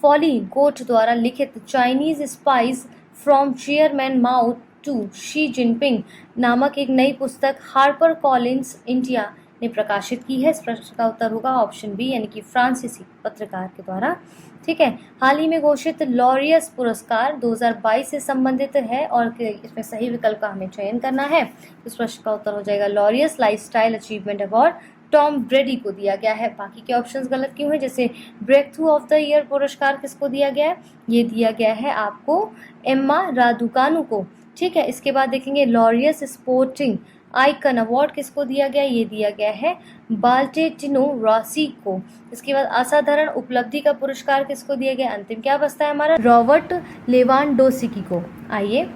फॉली गोट द्वारा लिखित Chinese spies from chairman Mao to Xi Jinping नामक एक नई पुस्तक हार्पर कॉलिंस इंडिया ने प्रकाशित की है। इस प्रश्न का उत्तर होगा ऑप्शन बी यानी कि फ्रांसीसी पत्रकार के द्वारा, ठीक है। हाल ही में घोषित लॉरियस पुरस्कार 2022 से संबंधित है और इसमें सही विकल्प का हमें चयन करना है। इस प्रश्न का उत्तर हो जाएगा Laureus lifestyle achievement award Tom ब्रेडी को दिया गया है। बाकी के ऑप्शंस गलत क्यों हैं, जैसे breakthrough of the year पुरस्कार किसको दिया गया है, ये दिया गया है आपको एम्मा रादुकानु को, ठीक है। इसके बाद देखेंगे लॉरियस स्पोर्टिंग आइकन अवार्ड किसको दिया गया, ये दिया गया है बाल्टेटिनो रॉसी को। इसके बाद असाधारण उपलब्धि का पुरस्कार किसको दिया गया, अंतिम क्या बचता है हमारा, रॉबर्ट लेवांडोस्की को। आइए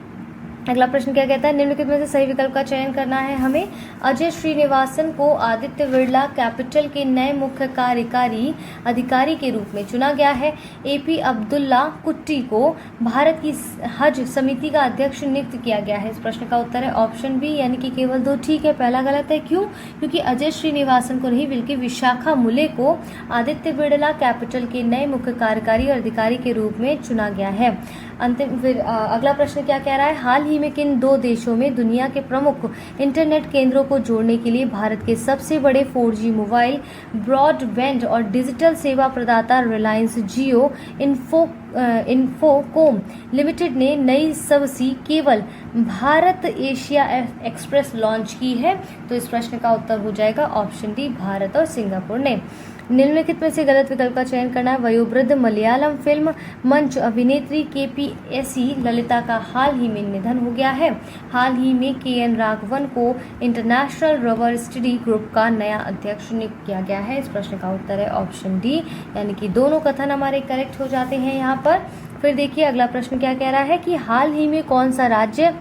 अगला प्रश्न क्या कहता है, निम्नलिखित में से सही विकल्प का चयन करना है हमें। अजय श्रीनिवासन को आदित्य बिरला कैपिटल के नए मुख्य कार्यकारी अधिकारी के रूप में चुना गया है। एपी अब्दुल्ला कुट्टी को भारत की हज समिति का अध्यक्ष नियुक्त किया गया है। इस प्रश्न का उत्तर है ऑप्शन बी यानी कि केवल 2 ठीक है, पहला गलत है। क्यों? क्योंकि अजय श्रीनिवासन को नहीं बल्कि विशाखा मुले को आदित्य बिरला कैपिटल के नए मुख्य कार्यकारी अधिकारी के रूप में चुना गया है। अंतिम फिर अगला प्रश्न क्या कह रहा है, हाल ही में किन दो देशों में दुनिया के प्रमुख इंटरनेट केंद्रों को जोड़ने के लिए भारत के सबसे बड़े 4G मोबाइल ब्रॉडबैंड और डिजिटल सेवा प्रदाता रिलायंस जियो इन्फोकोम लिमिटेड ने नई सबसी केवल भारत एशिया एक्सप्रेस लॉन्च की है? तो इस प्रश्न का उत्तर हो जाएगा ऑप्शन डी, भारत और सिंगापुर ने। निम्नलिखित में से गलत विकल्प का चयन करना है। वयोवृद्ध मलयालम फिल्म मंच अभिनेत्री केपीएसी ललिता का हाल ही में निधन हो गया है। हाल ही में केएन राघवन को इंटरनेशनल रबर स्टडी ग्रुप का नया अध्यक्ष नियुक्त किया गया है। इस प्रश्न का उत्तर है ऑप्शन डी, यानी कि दोनों कथन हमारे करेक्ट हो जाते हैं यहाँ पर। फिर देखिए अगला प्रश्न क्या कह रहा है कि हाल ही में कौन सा राज्य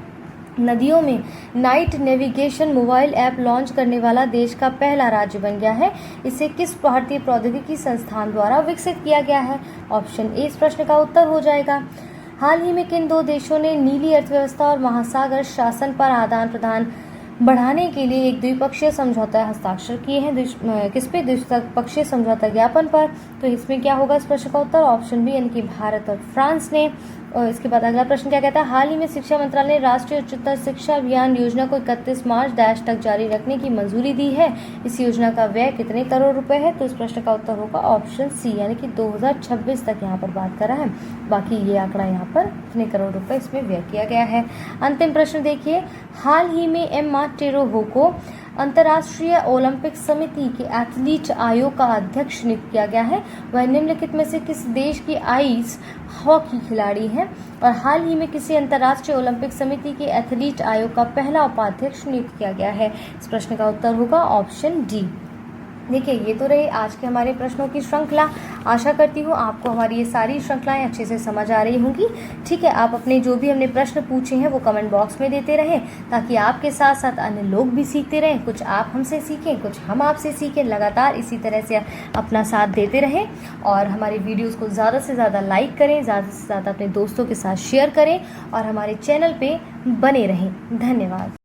नदियों में night navigation mobile app launch करने वाला देश का पहला राज्य बन गया है? इसे किस भारतीय प्रौद्योगिकी संस्थान द्वारा विकसित किया गया है? ऑप्शन ए इस प्रश्न का उत्तर हो जाएगा। हाल ही में किन दो देशों ने नीली अर्थव्यवस्था और महासागर शासन पर आदान प्रदान बढ़ाने के लिए एक द्विपक्षीय समझौता हस्ताक्षर किए हैं? किस पे? द्विपक्षीय समझौता ज्ञापन पर। तो इसमें क्या होगा इस प्रश्न का उत्तर? ऑप्शन बी, यानी कि भारत और फ्रांस ने। और इसके बाद अगला प्रश्न क्या कहता है? हाल ही में शिक्षा मंत्रालय ने राष्ट्रीय उच्चतर शिक्षा अभियान योजना को 31 मार्च तक जारी रखने की मंजूरी दी है। इस योजना का व्यय कितने करोड़ रुपए है? तो इस प्रश्न का उत्तर होगा ऑप्शन सी, यानी कि 2026 तक यहाँ पर बात कर रहा है। बाकी ये आंकड़ा यहाँ पर कितने करोड़ रुपए इसमें व्यय किया गया है। अंतिम प्रश्न देखिए, हाल ही में एम्मा टेरोहो को अंतर्राष्ट्रीय ओलंपिक समिति के एथलीट आयोग का अध्यक्ष नियुक्त किया गया है। वह निम्नलिखित में से किस देश की आइस हॉकी खिलाड़ी हैं? और हाल ही में किसी अंतर्राष्ट्रीय ओलंपिक समिति के एथलीट आयोग का पहला उपाध्यक्ष नियुक्त किया गया है? इस प्रश्न का उत्तर होगा ऑप्शन डी। देखिए ये तो रही आज के हमारे प्रश्नों की श्रृंखला। आशा करती हूँ आपको हमारी ये सारी श्रृंखलाएं अच्छे से समझ आ रही होंगी। ठीक है, आप अपने जो भी हमने प्रश्न पूछे हैं वो कमेंट बॉक्स में देते रहें, ताकि आपके साथ साथ अन्य लोग भी सीखते रहें। कुछ आप हमसे सीखें, कुछ हम आपसे सीखें। लगातार इसी तरह से अपना साथ देते रहें और हमारी वीडियोज़ को ज़्यादा से ज़्यादा लाइक करें, ज़्यादा से ज़्यादा अपने दोस्तों के साथ शेयर करें और हमारे चैनल पर बने रहें। धन्यवाद।